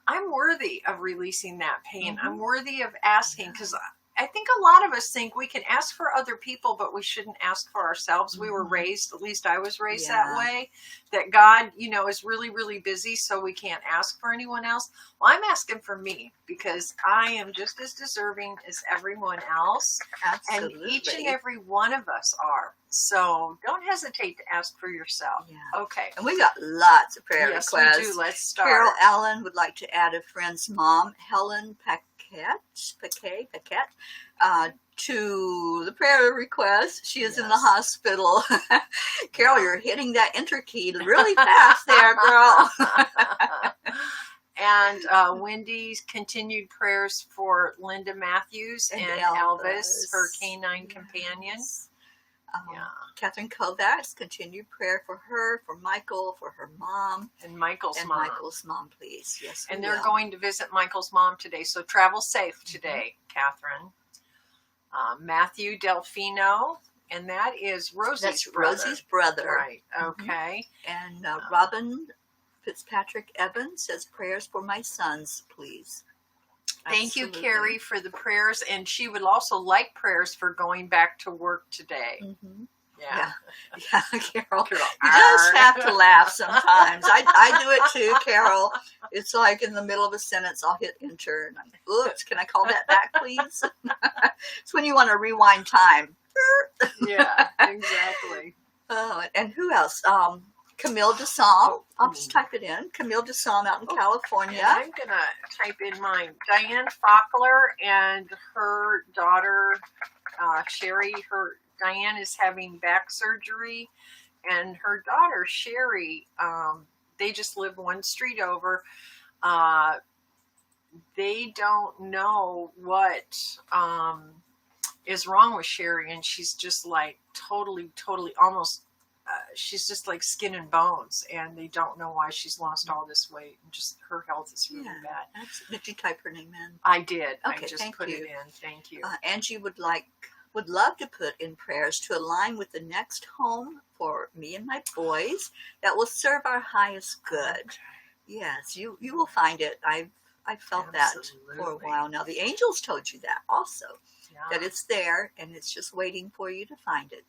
S2: I'm worthy of releasing that pain. I'm worthy of asking, because I think a lot of us think we can ask for other people, but we shouldn't ask for ourselves. We were raised, at least I was raised that way, that God, is really, really busy, so we can't ask for anyone else. Well, I'm asking for me, because I am just as deserving as everyone else.
S1: Absolutely.
S2: And each and every one of us are. So don't hesitate to ask for yourself.
S1: Yeah.
S2: Okay.
S1: And we got lots of prayer requests.
S2: Yes, we do. Let's start.
S1: Carol Allen would like to add a friend's mom, Helen Paquette, to the prayer request. She is in the hospital. Carol, you're hitting that enter key really fast there, girl.
S2: And Wendy's continued prayers for Linda Matthews and Elvis, her canine companion.
S1: Catherine Kovacs, continued prayer for her, for Michael, for her mom.
S2: And Michael's mom.
S1: Michael's mom, please. Yes,
S2: and they're going to visit Michael's mom today, so travel safe today, Catherine. Matthew Delfino, and that is Rosie's brother.
S1: Rosie's brother.
S2: Right, okay.
S1: And Robin Fitzpatrick Evans says, prayers for my sons, please.
S2: Thank you, Carrie, for the prayers, and she would also like prayers for going back to work today. Yeah,
S1: Carol. You just have to laugh sometimes. I do it too, Carol. It's like in the middle of a sentence, I'll hit enter, and I'm, oops, can I call that back, please? It's when you want to rewind time.
S2: Yeah, exactly.
S1: And who else? Camille DeSalm. I'll just type it in. Camille DeSalm out in California.
S2: I'm going to type in mine. Diane Faulkner and her daughter, Sherry. Diane is having back surgery, and her daughter, Sherry, they just live one street over. They don't know what is wrong with Sherry, and she's just like totally, almost she's just like skin and bones, and they don't know why she's lost all this weight, and just her health is really bad.
S1: Did you type her name in?
S2: I did.
S1: Okay,
S2: I just put it in. Thank you.
S1: Angie would love to put in prayers to align with the next home for me and my boys that will serve our highest good. Yes, you will find it. I've felt that for a while now. The angels told you that also, that it's there and it's just waiting for you to find it.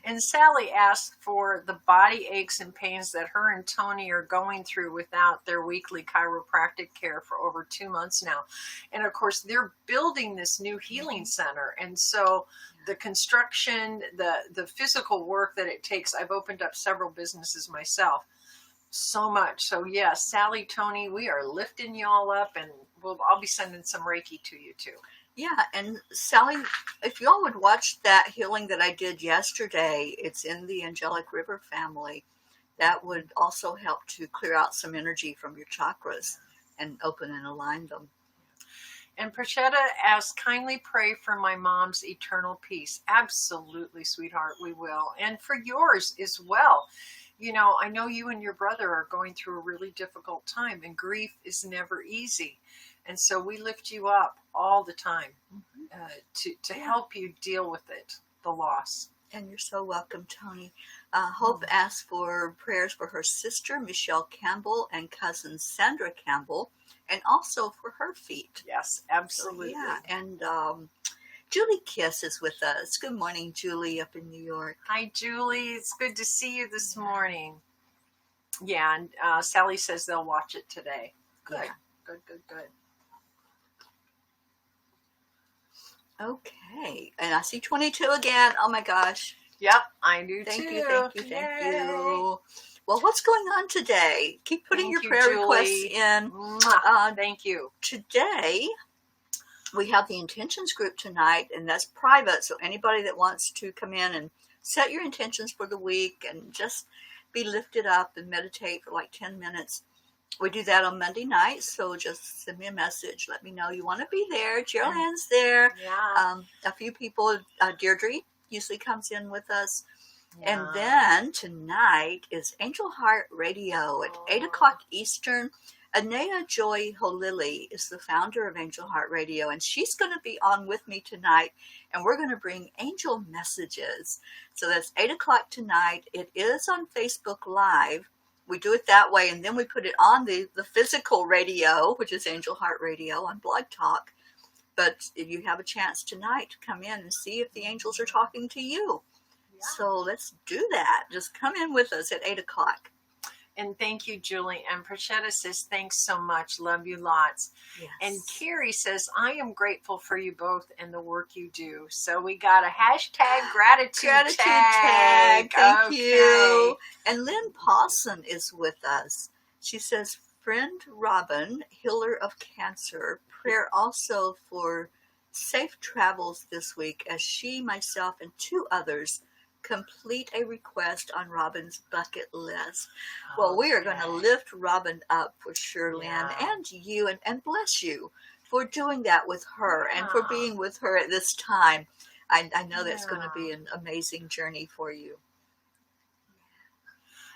S2: And Sally asked for the body aches and pains that her and Tony are going through without their weekly chiropractic care for over 2 months now. And of course, they're building this new healing center. And so the construction, the physical work that it takes, I've opened up several businesses myself. So much. So yes, Sally, Tony, we are lifting you all up, and I'll be sending some Reiki to you too.
S1: Yeah, and Sally, if y'all would watch that healing that I did yesterday, it's in the Angelic River family. That would also help to clear out some energy from your chakras and open and align them.
S2: And Prachetta asks, kindly pray for my mom's eternal peace. Absolutely, sweetheart, we will. And for yours as well. I know you and your brother are going through a really difficult time, and grief is never easy. And so we lift you up all the time to help you deal with it, the loss.
S1: And you're so welcome, Tony. Hope asks for prayers for her sister, Michelle Campbell, and cousin Sandra Campbell, and also for her feet.
S2: Yes, absolutely.
S1: So, and Julie Kiss is with us. Good morning, Julie, up in New York.
S2: Hi, Julie. It's good to see you this morning. Yeah, and Sally says they'll watch it today. Good. Yeah. Good.
S1: Okay, and I see 22 again. Oh my gosh.
S2: Yep, I do
S1: thank
S2: too.
S1: Thank you. Well, what's going on today? Keep putting your prayer requests in.
S2: Thank you.
S1: Today, we have the intentions group tonight, and that's private, so anybody that wants to come in and set your intentions for the week and just be lifted up and meditate for like 10 minutes. We do that on Monday nights, so just send me a message. Let me know you want to be there. Jeryl Ann's there.
S2: Yeah.
S1: A few people, Deirdre usually comes in with us. Yeah. And then tonight is Angel Heart Radio at 8 o'clock Eastern. Anea Joy Holili is the founder of Angel Heart Radio, and she's going to be on with me tonight, and we're going to bring angel messages. So that's 8 o'clock tonight. It is on Facebook Live. we do it that way, and then we put it on the physical radio, which is Angel Heart Radio on Blog Talk. But if you have a chance tonight, come in and see if the angels are talking to you.
S2: Yeah.
S1: So let's do that. Just come in with us at 8 o'clock.
S2: And thank you, Julie. And Prachetta says, thanks so much. Love you lots.
S1: Yes.
S2: And Teri says, I am grateful for you both and the work you do. So we got a hashtag gratitude tag.
S1: Thank you. And Lynn Pawson is with us. She says, friend Robin, healer of cancer, prayer also for safe travels this week as she, myself, and 2 others complete a request on Robin's bucket list. Well, we are going to lift Robin up for sure, Lynn, and you, and bless you for doing that with her and for being with her at this time. I know that's going to be an amazing journey for you.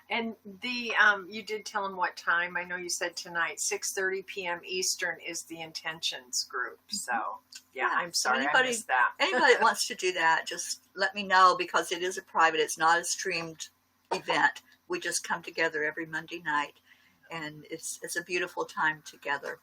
S2: And the you did tell them what time. I know you said tonight, 6:30 p.m. Eastern is the intentions group. So, yeah, I'm sorry I missed that.
S1: Anybody that wants to do that, just let me know, because it is a private, it's not a streamed event. We just come together every Monday night, and it's a beautiful time together.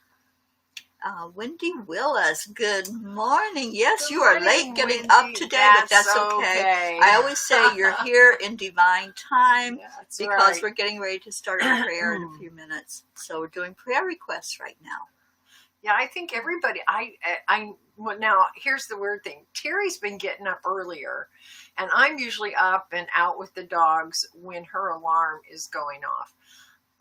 S1: Wendy Willis, good morning. Yes, you are late getting up today, but that's okay. I always say you're here in divine time because we're getting ready to start our prayer in a few minutes. So we're doing prayer requests right now.
S2: Yeah, I think everybody, well, now here's the weird thing. Teri's been getting up earlier, and I'm usually up and out with the dogs when her alarm is going off.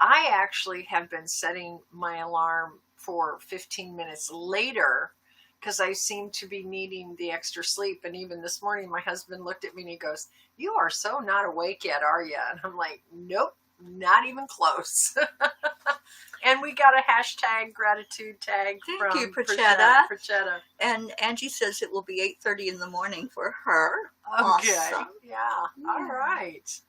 S2: I actually have been setting my alarm for 15 minutes later because I seem to be needing the extra sleep. And even this morning, my husband looked at me and he goes, you are so not awake yet, are you? And I'm like, nope, not even close. And we got a hashtag gratitude tag from
S1: you, Prachetta.
S2: Prachetta.
S1: And Angie says it will be 8:30 in the morning for her.
S2: Okay.
S1: Awesome.
S2: Yeah. All right.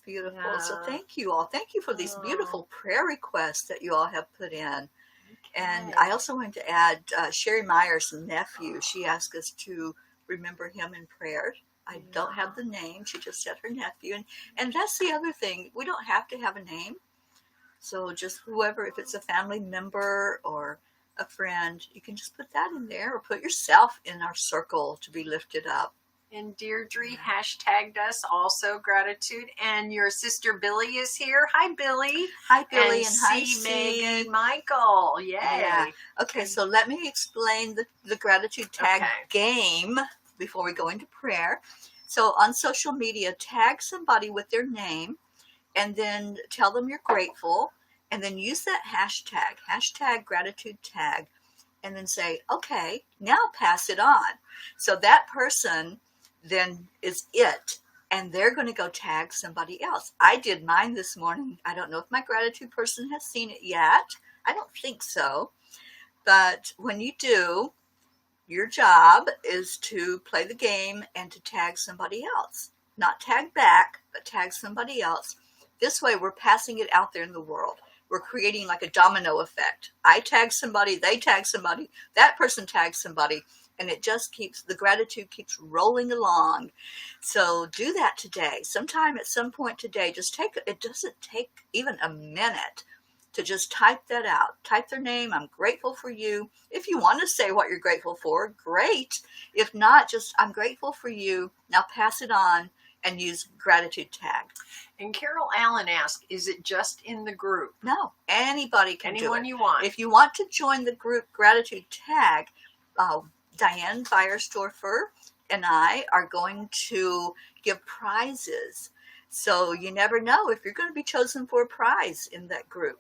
S1: Beautiful.
S2: Yeah.
S1: So thank you all. Thank you for these beautiful prayer requests that you all have put in. Okay. And I also wanted to add Sherry Meyer's nephew. She asked us to remember him in prayer. I don't have the name. She just said her nephew. And that's the other thing. We don't have to have a name. So just whoever, if it's a family member or a friend, you can just put that in there, or put yourself in our circle to be lifted up.
S2: And Deirdre hashtagged us also, gratitude. And your sister Billy is here. Hi, Billy.
S1: Hi, Billy, and hi,
S2: Megan, Michael. Yay.
S1: Yeah. Okay, so let me explain the gratitude tag game before we go into prayer. So on social media, tag somebody with their name, and then tell them you're grateful, and then use that hashtag gratitude tag, and then say, okay, now pass it on. So that person then is it, and they're going to go tag somebody else. I did mine this morning. I don't know if my gratitude person has seen it yet. I don't think so. But when you do, your job is to play the game and to tag somebody else. Not tag back, but tag somebody else. This way we're passing it out there in the world. We're creating like a domino effect. I tag somebody, they tag somebody, that person tags somebody, and it just keeps, the gratitude keeps rolling along. So do that today. Sometime at some point today, just it doesn't take even a minute to just type that out. Type their name, I'm grateful for you. If you want to say what you're grateful for, great. If not, just I'm grateful for you. Now pass it on and use gratitude tag.
S2: And Carol Allen asked, is it just in the group?
S1: No, anybody can do it.
S2: Anyone you want.
S1: If you want to join the group gratitude tag, Diane Beiersdorfer and I are going to give prizes. So you never know if you're going to be chosen for a prize in that group.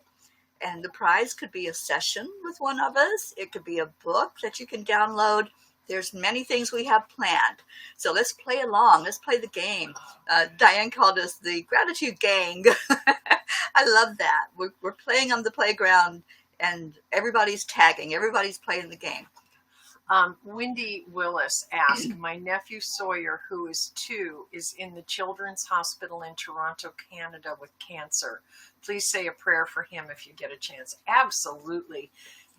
S1: And the prize could be a session with one of us. It could be a book that you can download. There's many things we have planned. So let's play along. Let's play the game. Diane called us the gratitude gang. I love that. We're playing on the playground and everybody's tagging. Everybody's playing the game.
S2: Wendy Willis asked, my nephew Sawyer, who is 2, is in the Children's Hospital in Toronto, Canada with cancer. Please say a prayer for him if you get a chance. Absolutely.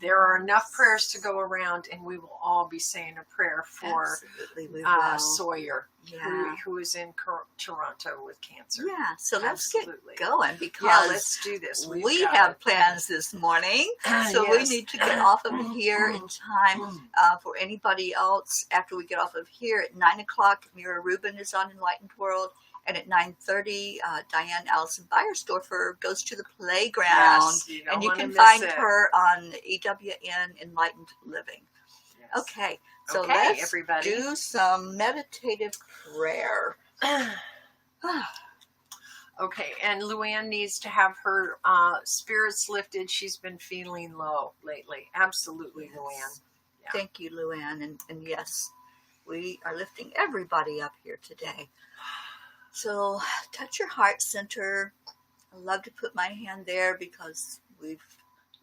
S2: there are enough prayers to go around, and we will all be saying a prayer for
S1: Absolutely, we will.
S2: Sawyer,
S1: Yeah.
S2: who is in Toronto with cancer.
S1: Yeah, so let's
S2: Absolutely.
S1: get going because
S2: Yeah, let's do this.
S1: we have plans this morning. So
S2: Yes.
S1: we need to get off of here in time for anybody else. After we get off of here at 9 o'clock, Mira Rubin is on Enlightened World. And at 9:30, Diane Allison Beiersdorfer goes to the playground.
S2: Yes,
S1: and you can find her on EWN Enlightened Living.
S2: Yes.
S1: Okay, so
S2: okay,
S1: let's
S2: everybody.
S1: do some meditative prayer.
S2: Okay, and Luann needs to have her spirits lifted. She's been feeling low lately. Absolutely,
S1: Yes.
S2: Luann. Yeah.
S1: Thank you, Luann. And yes, we are lifting everybody up here today. So touch your heart center. I love to put my hand there because we've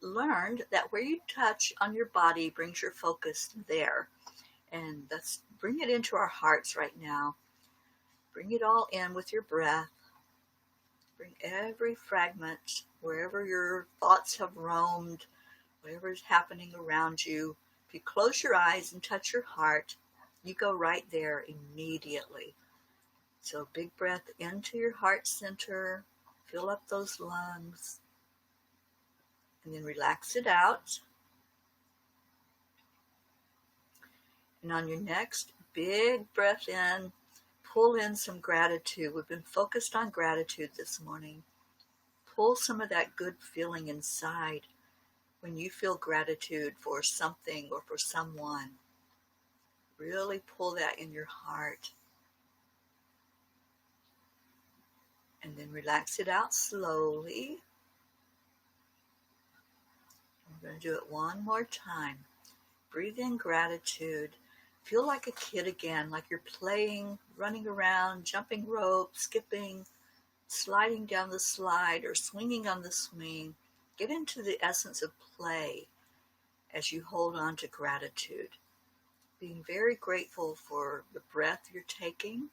S1: learned that where you touch on your body brings your focus there. And let's bring it into our hearts right now. Bring it all in with your breath. Bring every fragment, wherever your thoughts have roamed, whatever is happening around you. If you close your eyes and touch your heart, you go right there immediately. So big breath into your heart center, fill up those lungs, and then relax it out. And on your next big breath in, pull in some gratitude. We've been focused on gratitude this morning. Pull some of that good feeling inside when you feel gratitude for something or for someone. Really pull that in your heart. And then relax it out slowly. We're going to do it one more time. Breathe in gratitude. Feel like a kid again, like you're playing, running around, jumping rope, skipping, sliding down the slide, or swinging on the swing. Get into the essence of play as you hold on to gratitude. Being very grateful for the breath you're taking,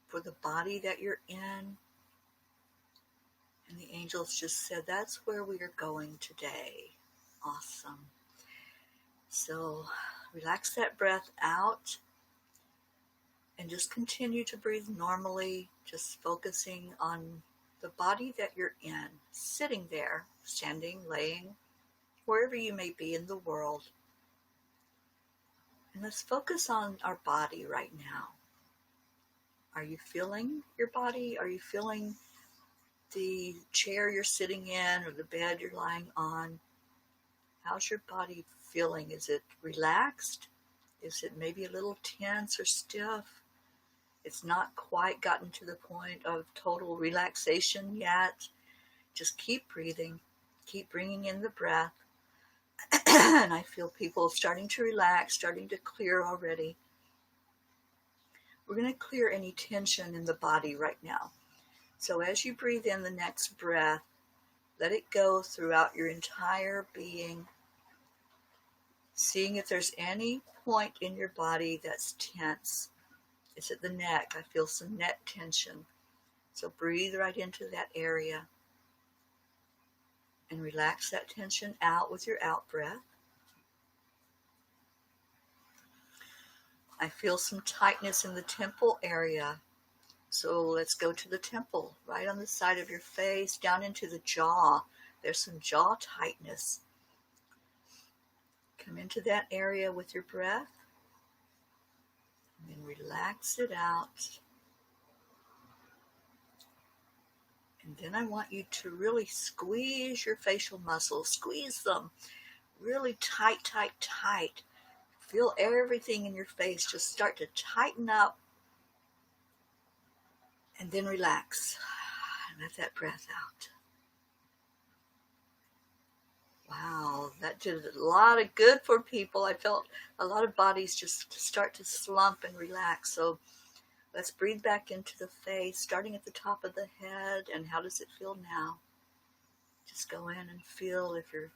S1: for the body that you're in. And the angels just said, that's where we are going today. Awesome. So relax that breath out and just continue to breathe normally, just focusing on the body that you're in, sitting there, standing, laying, wherever you may be in the world. And let's focus on our body right now. Are you feeling your body? Are you feeling the chair you're sitting in or the bed you're lying on? How's your body feeling? Is it relaxed? Is it maybe a little tense or stiff? It's not quite gotten to the point of total relaxation yet. Just keep breathing. Keep bringing in the breath. And I feel people starting to relax, starting to clear already. We're going to clear any tension in the body right now. So as you breathe in the next breath, let it go throughout your entire being, seeing if there's any point in your body that's tense. Is it the neck? I feel some neck tension. So breathe right into that area and relax that tension out with your out breath. I feel some tightness in the temple area. So let's go to the temple, right on the side of your face, down into the jaw. There's some jaw tightness. Come into that area with your breath. And then relax it out. And then I want you to really squeeze your facial muscles. Squeeze them really tight, tight, tight. Feel everything in your face just start to tighten up. And then relax. And let that breath out. Wow, that did a lot of good for people. I felt a lot of bodies just start to slump and relax. So let's breathe back into the face, starting at the top of the head. And how does it feel now? Just go in and feel if you're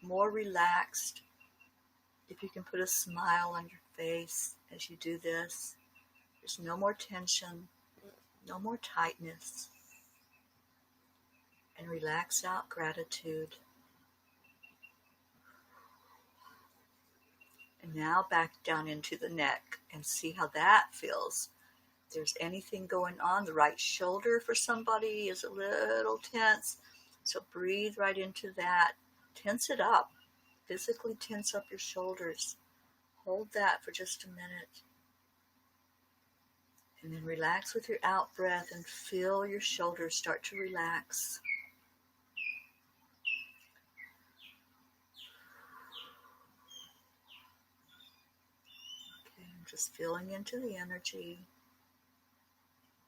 S1: more relaxed. If you can put a smile on your face as you do this. There's no more tension, no more tightness. And relax out gratitude. And now back down into the neck and see how that feels. If there's anything going on, the right shoulder for somebody is a little tense. So breathe right into that. Tense it up. Physically tense up your shoulders. Hold that for just a minute. And then relax with your out breath and feel your shoulders start to relax. Okay, I'm just feeling into the energy.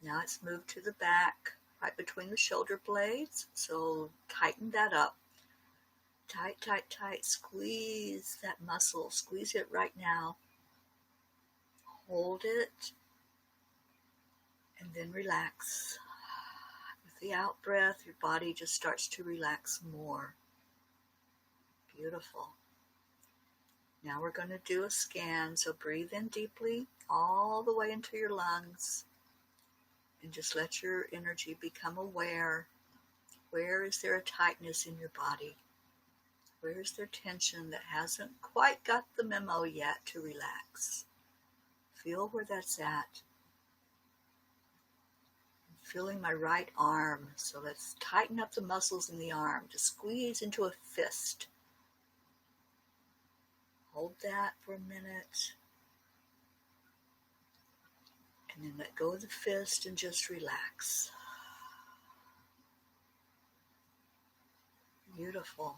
S1: Now it's moved to the back, right between the shoulder blades. So tighten that up. Tight, tight, tight. Squeeze that muscle. Squeeze it right now. Hold it. And then relax. With the out breath, your body just starts to relax more. Beautiful. Now we're going to do a scan. So breathe in deeply all the way into your lungs. And just let your energy become aware. Where is there a tightness in your body? Where is there tension that hasn't quite got the memo yet to relax? Feel where that's at. I'm feeling my right arm. So let's tighten up the muscles in the arm. Just squeeze into a fist. Hold that for a minute. And then let go of the fist and just relax. Beautiful.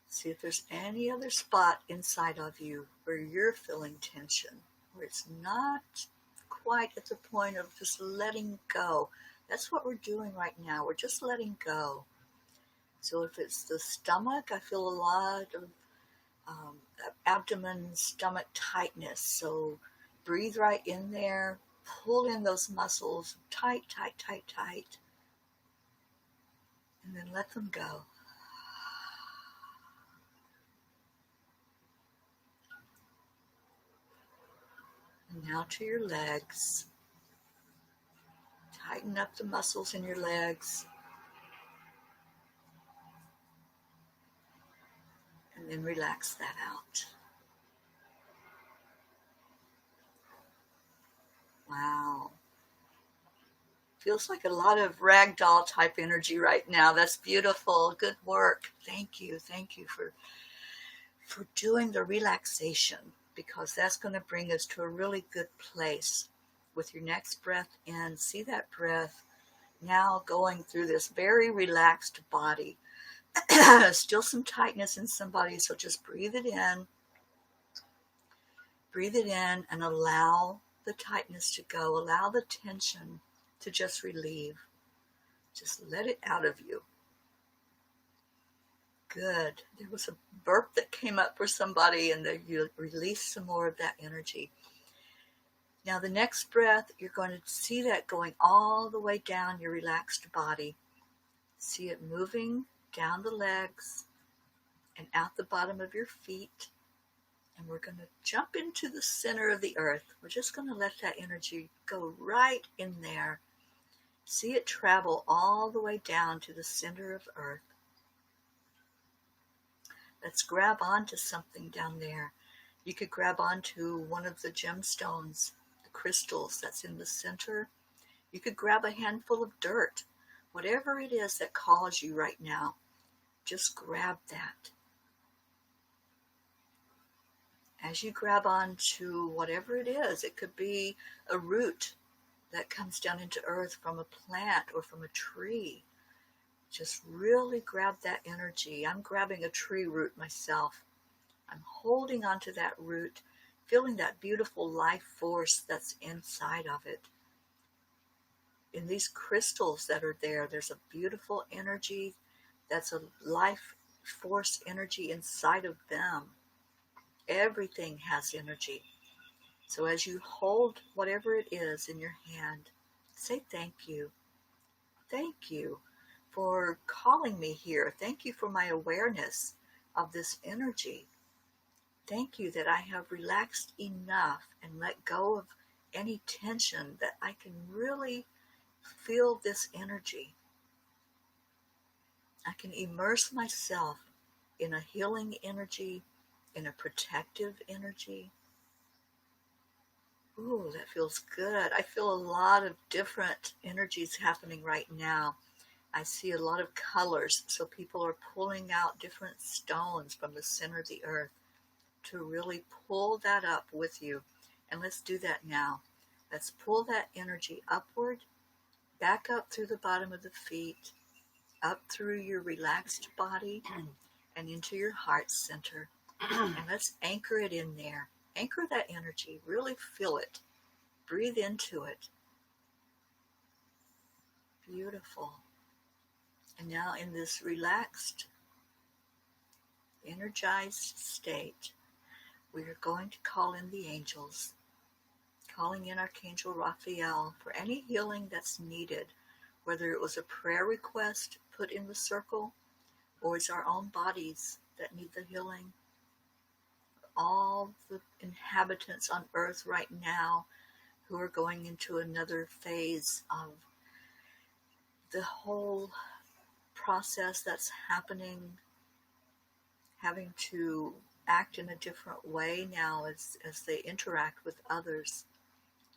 S1: See if there's any other spot inside of you where you're feeling tension, where it's not quite at the point of just letting go. That's what we're doing right now. We're just letting go. So if it's the stomach, I feel a lot of abdomen, stomach tightness. So breathe right in there. Pull in those muscles. Tight, tight, tight, tight. And then let them go. And now to your legs. Tighten up the muscles in your legs. And then relax that out. Wow. Feels like a lot of ragdoll type energy right now. That's beautiful. Good work. Thank you. Thank you for doing the relaxation, because that's going to bring us to a really good place. With your next breath in, see that breath now going through this very relaxed body. Still some tightness in somebody, so just breathe it in. Breathe it in and allow the tightness to go. Allow the tension to just relieve. Just let it out of you. Good. There was a burp that came up for somebody, and then you release some more of that energy. Now the next breath, you're going to see that going all the way down your relaxed body. See it moving down the legs and out the bottom of your feet. And we're going to jump into the center of the earth. We're just going to let that energy go right in there. See it travel all the way down to the center of earth. Let's grab onto something down there. You could grab onto one of the gemstones, the crystals that's in the center. You could grab a handful of dirt. Whatever it is that calls you right now, just grab that. As you grab onto whatever it is, it could be a root that comes down into earth from a plant or from a tree. Just really grab that energy. I'm grabbing a tree root myself. I'm holding onto that root, feeling that beautiful life force that's inside of it. In these crystals that are there, there's a beautiful energy that's a life force energy inside of them. Everything has energy. So as you hold whatever it is in your hand, say thank you. Thank you for calling me here. Thank you for my awareness of this energy. Thank you that I have relaxed enough and let go of any tension that I can really feel this energy. I can immerse myself in a healing energy, in a protective energy. Ooh, that feels good. I feel a lot of different energies happening right now. I see a lot of colors, so people are pulling out different stones from the center of the earth to really pull that up with you. And let's do that now. Let's pull that energy upward, back up through the bottom of the feet, up through your relaxed body, and into your heart center. And let's anchor it in there. Anchor that energy. Really feel it. Breathe into it. Beautiful. And now in this relaxed, energized state, we are going to call in the angels, calling in Archangel Raphael for any healing that's needed, whether it was a prayer request put in the circle, or it's our own bodies that need the healing. All the inhabitants on earth right now who are going into another phase of the whole process that's happening, having to act in a different way now as they interact with others.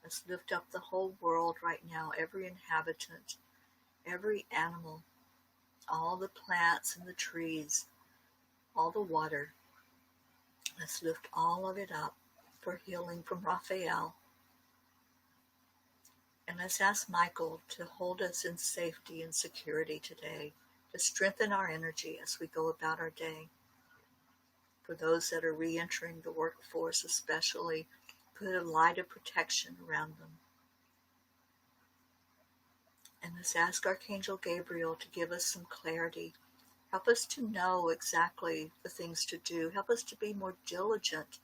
S1: Let's lift up the whole world right now, every inhabitant, every animal, all the plants and the trees, all the water. Let's lift all of it up for healing from Raphael. And let's ask Michael to hold us in safety and security today, to strengthen our energy as we go about our day. For those that are re-entering the workforce especially, put a light of protection around them. And let's ask Archangel Gabriel to give us some clarity. Help us to know exactly the things to do. Help us to be more diligent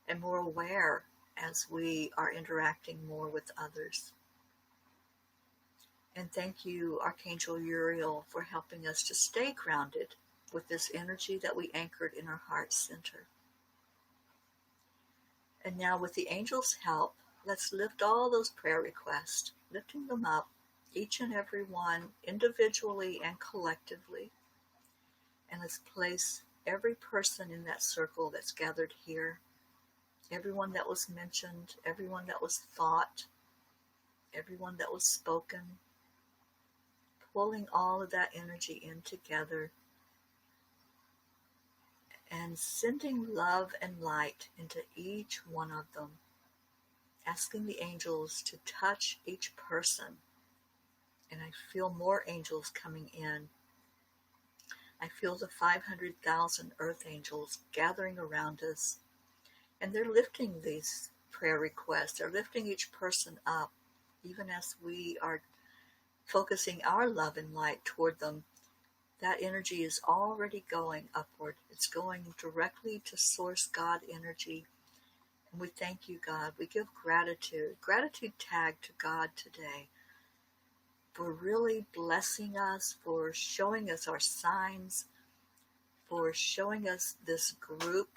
S1: and more aware as we are interacting more with others. And thank you, Archangel Jeryl, for helping us to stay grounded with this energy that we anchored in our heart center. And now with the angels' help, let's lift all those prayer requests, lifting them up, each and every one, individually and collectively. And let's place every person in that circle that's gathered here, everyone that was mentioned, everyone that was thought, everyone that was spoken, pulling all of that energy in together and sending love and light into each one of them, asking the angels to touch each person. And I feel more angels coming in. I feel the 500,000 earth angels gathering around us, and they're lifting these prayer requests. They're lifting each person up, even as we are focusing our love and light toward them. That energy is already going upward. It's going directly to Source God energy. And we thank you, God. We give gratitude tag to God today for really blessing us, for showing us our signs, for showing us this group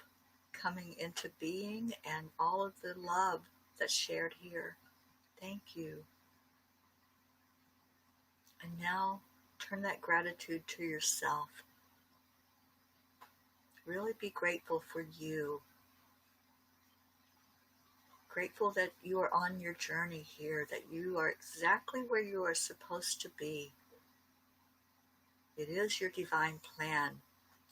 S1: coming into being and all of the love that's shared here. Thank you. And now turn that gratitude to yourself. Really be grateful for you. Grateful that you are on your journey here, that you are exactly where you are supposed to be. It is your divine plan.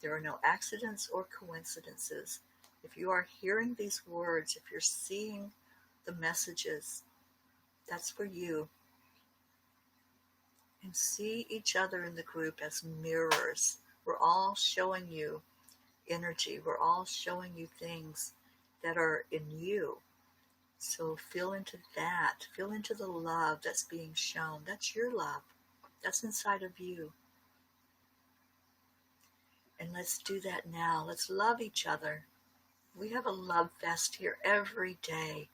S1: There are no accidents or coincidences. If you are hearing these words, if you're seeing the messages, that's for you. And see each other in the group as mirrors. We're all showing you energy. We're all showing you things that are in you. So feel into that. Feel into the love that's being shown. That's your love. That's inside of you. And let's do that now. Let's love each other. We have a love fest here every day.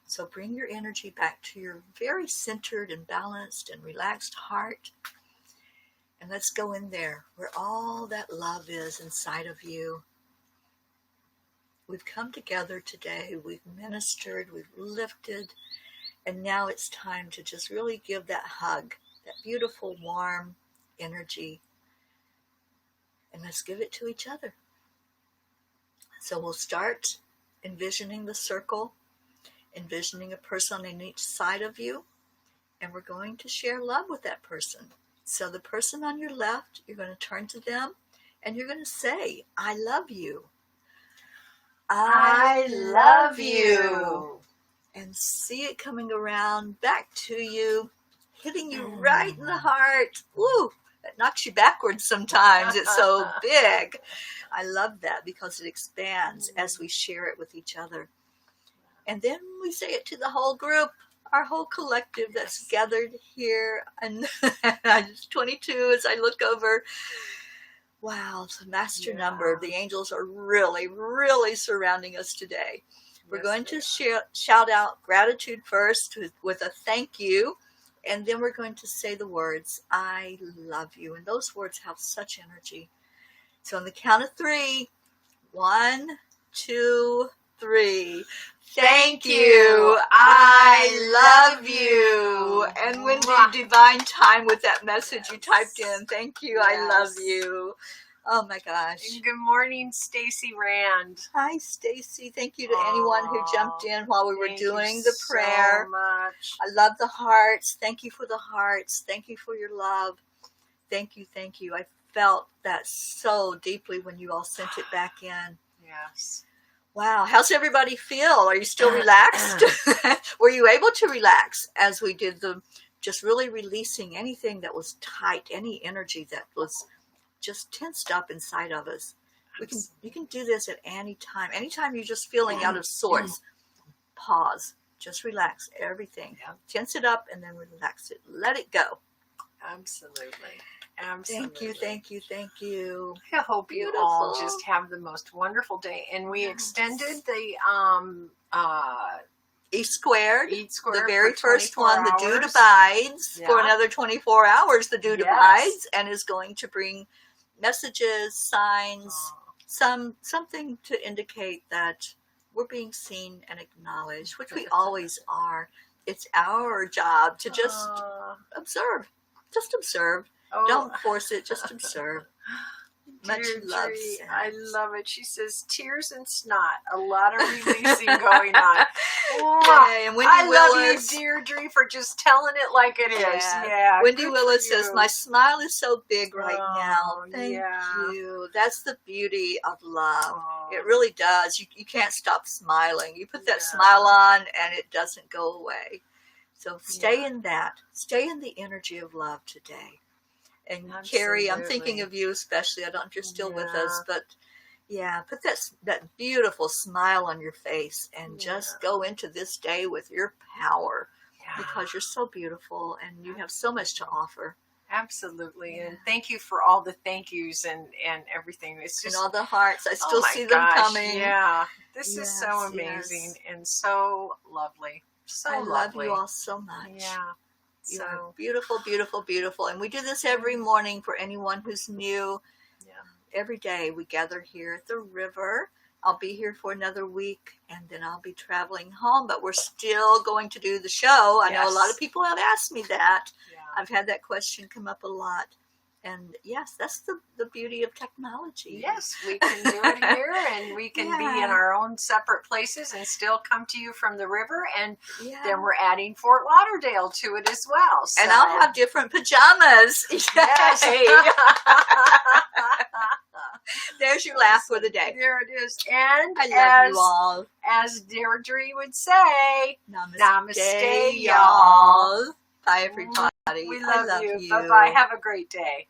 S1: So bring your energy back to your very centered and balanced and relaxed heart. And let's go in there where all that love is inside of you. We've come together today. We've ministered. We've lifted. And now it's time to just really give that hug, that beautiful, warm energy. And let's give it to each other. So we'll start envisioning the circle, envisioning a person on each side of you, and we're going to share love with that person. So the person on your left, you're going to turn to them and you're going to say, I love you.
S2: I love you.
S1: And see it coming around back to you, hitting you right in the heart. Woo! It knocks you backwards sometimes. It's so big. I love that because it expands as we share it with each other. And then we say it to the whole group, our whole collective that's gathered here. And it's 22 as I look over. Wow, it's a master number. The angels are really, really surrounding us today. We're going to shout out gratitude first with a thank you. And then we're going to say the words, I love you. And those words have such energy. So on the count of 3, 1, 2, 3. Thank you. I love you. And when you divine time with that message you typed in, thank you. I love you. Oh my gosh.
S2: And good morning, Stacy Rand.
S1: Hi, Stacy. Thank you to anyone who jumped in while we were doing the prayer.
S2: So much.
S1: I love the hearts. Thank you for the hearts. Thank you for your love. Thank you. Thank you. I felt that so deeply when you all sent it back in.
S2: Yes.
S1: Wow. How's everybody feel? Are you still relaxed? Were you able to relax as we did just really releasing anything that was tight, any energy that was just tensed up inside of us? You can do this at any time. Anytime you're just feeling out of sorts, pause. Just relax everything. Tense it up and then relax it. Let it go.
S2: Absolutely.
S1: Thank you, thank you, thank you.
S2: I hope you all just have the most wonderful day. And we extended the
S1: E squared,
S2: the
S1: very first one, the dude
S2: hours.
S1: Abides, for another 24 hours. The dude abides and is going to bring messages, signs, something to indicate that we're being seen and acknowledged, which we always are. It's our job to just observe. Just observe. Don't force it. Just observe. Much love.
S2: I love it. She says, tears and snot. A lot of releasing going on.
S1: Yay. And Wendy
S2: I
S1: Willis,
S2: love you, Deirdre, for just telling it like it is. Yeah.
S1: Wendy Willis says, my smile is so big right now. Thank you. That's the beauty of love. It really does. You can't stop smiling. You put that smile on and it doesn't go away. So stay in that. Stay in the energy of love today. And Carrie, I'm thinking of you especially. I don't know if you're still with us, but put that beautiful smile on your face and just go into this day with your power because you're so beautiful and you have so much to offer.
S2: Absolutely. And thank you for all the thank yous and everything. It's just,
S1: and all the hearts. I still see them coming.
S2: Yeah. This is so amazing and so lovely. I
S1: love you all so much.
S2: Yeah.
S1: You are beautiful, beautiful, beautiful. And we do this every morning for anyone who's new. Every day we gather here at the river. I'll be here for another week and then I'll be traveling home, but we're still going to do the show. I know a lot of people have asked me that. I've had that question come up a lot. And yes, that's the beauty of technology.
S2: Yes, we can do it here and we can be in our own separate places and still come to you from the river. And then we're adding Fort Lauderdale to it as well. So.
S1: And I'll have different pajamas.
S2: Yes.
S1: There's your laugh for the day.
S2: There it is. And
S1: I love you all.
S2: As Deirdre would say,
S1: Namaste, y'all. Bye, everybody.
S2: We love
S1: you.
S2: Bye-bye. Have a great day.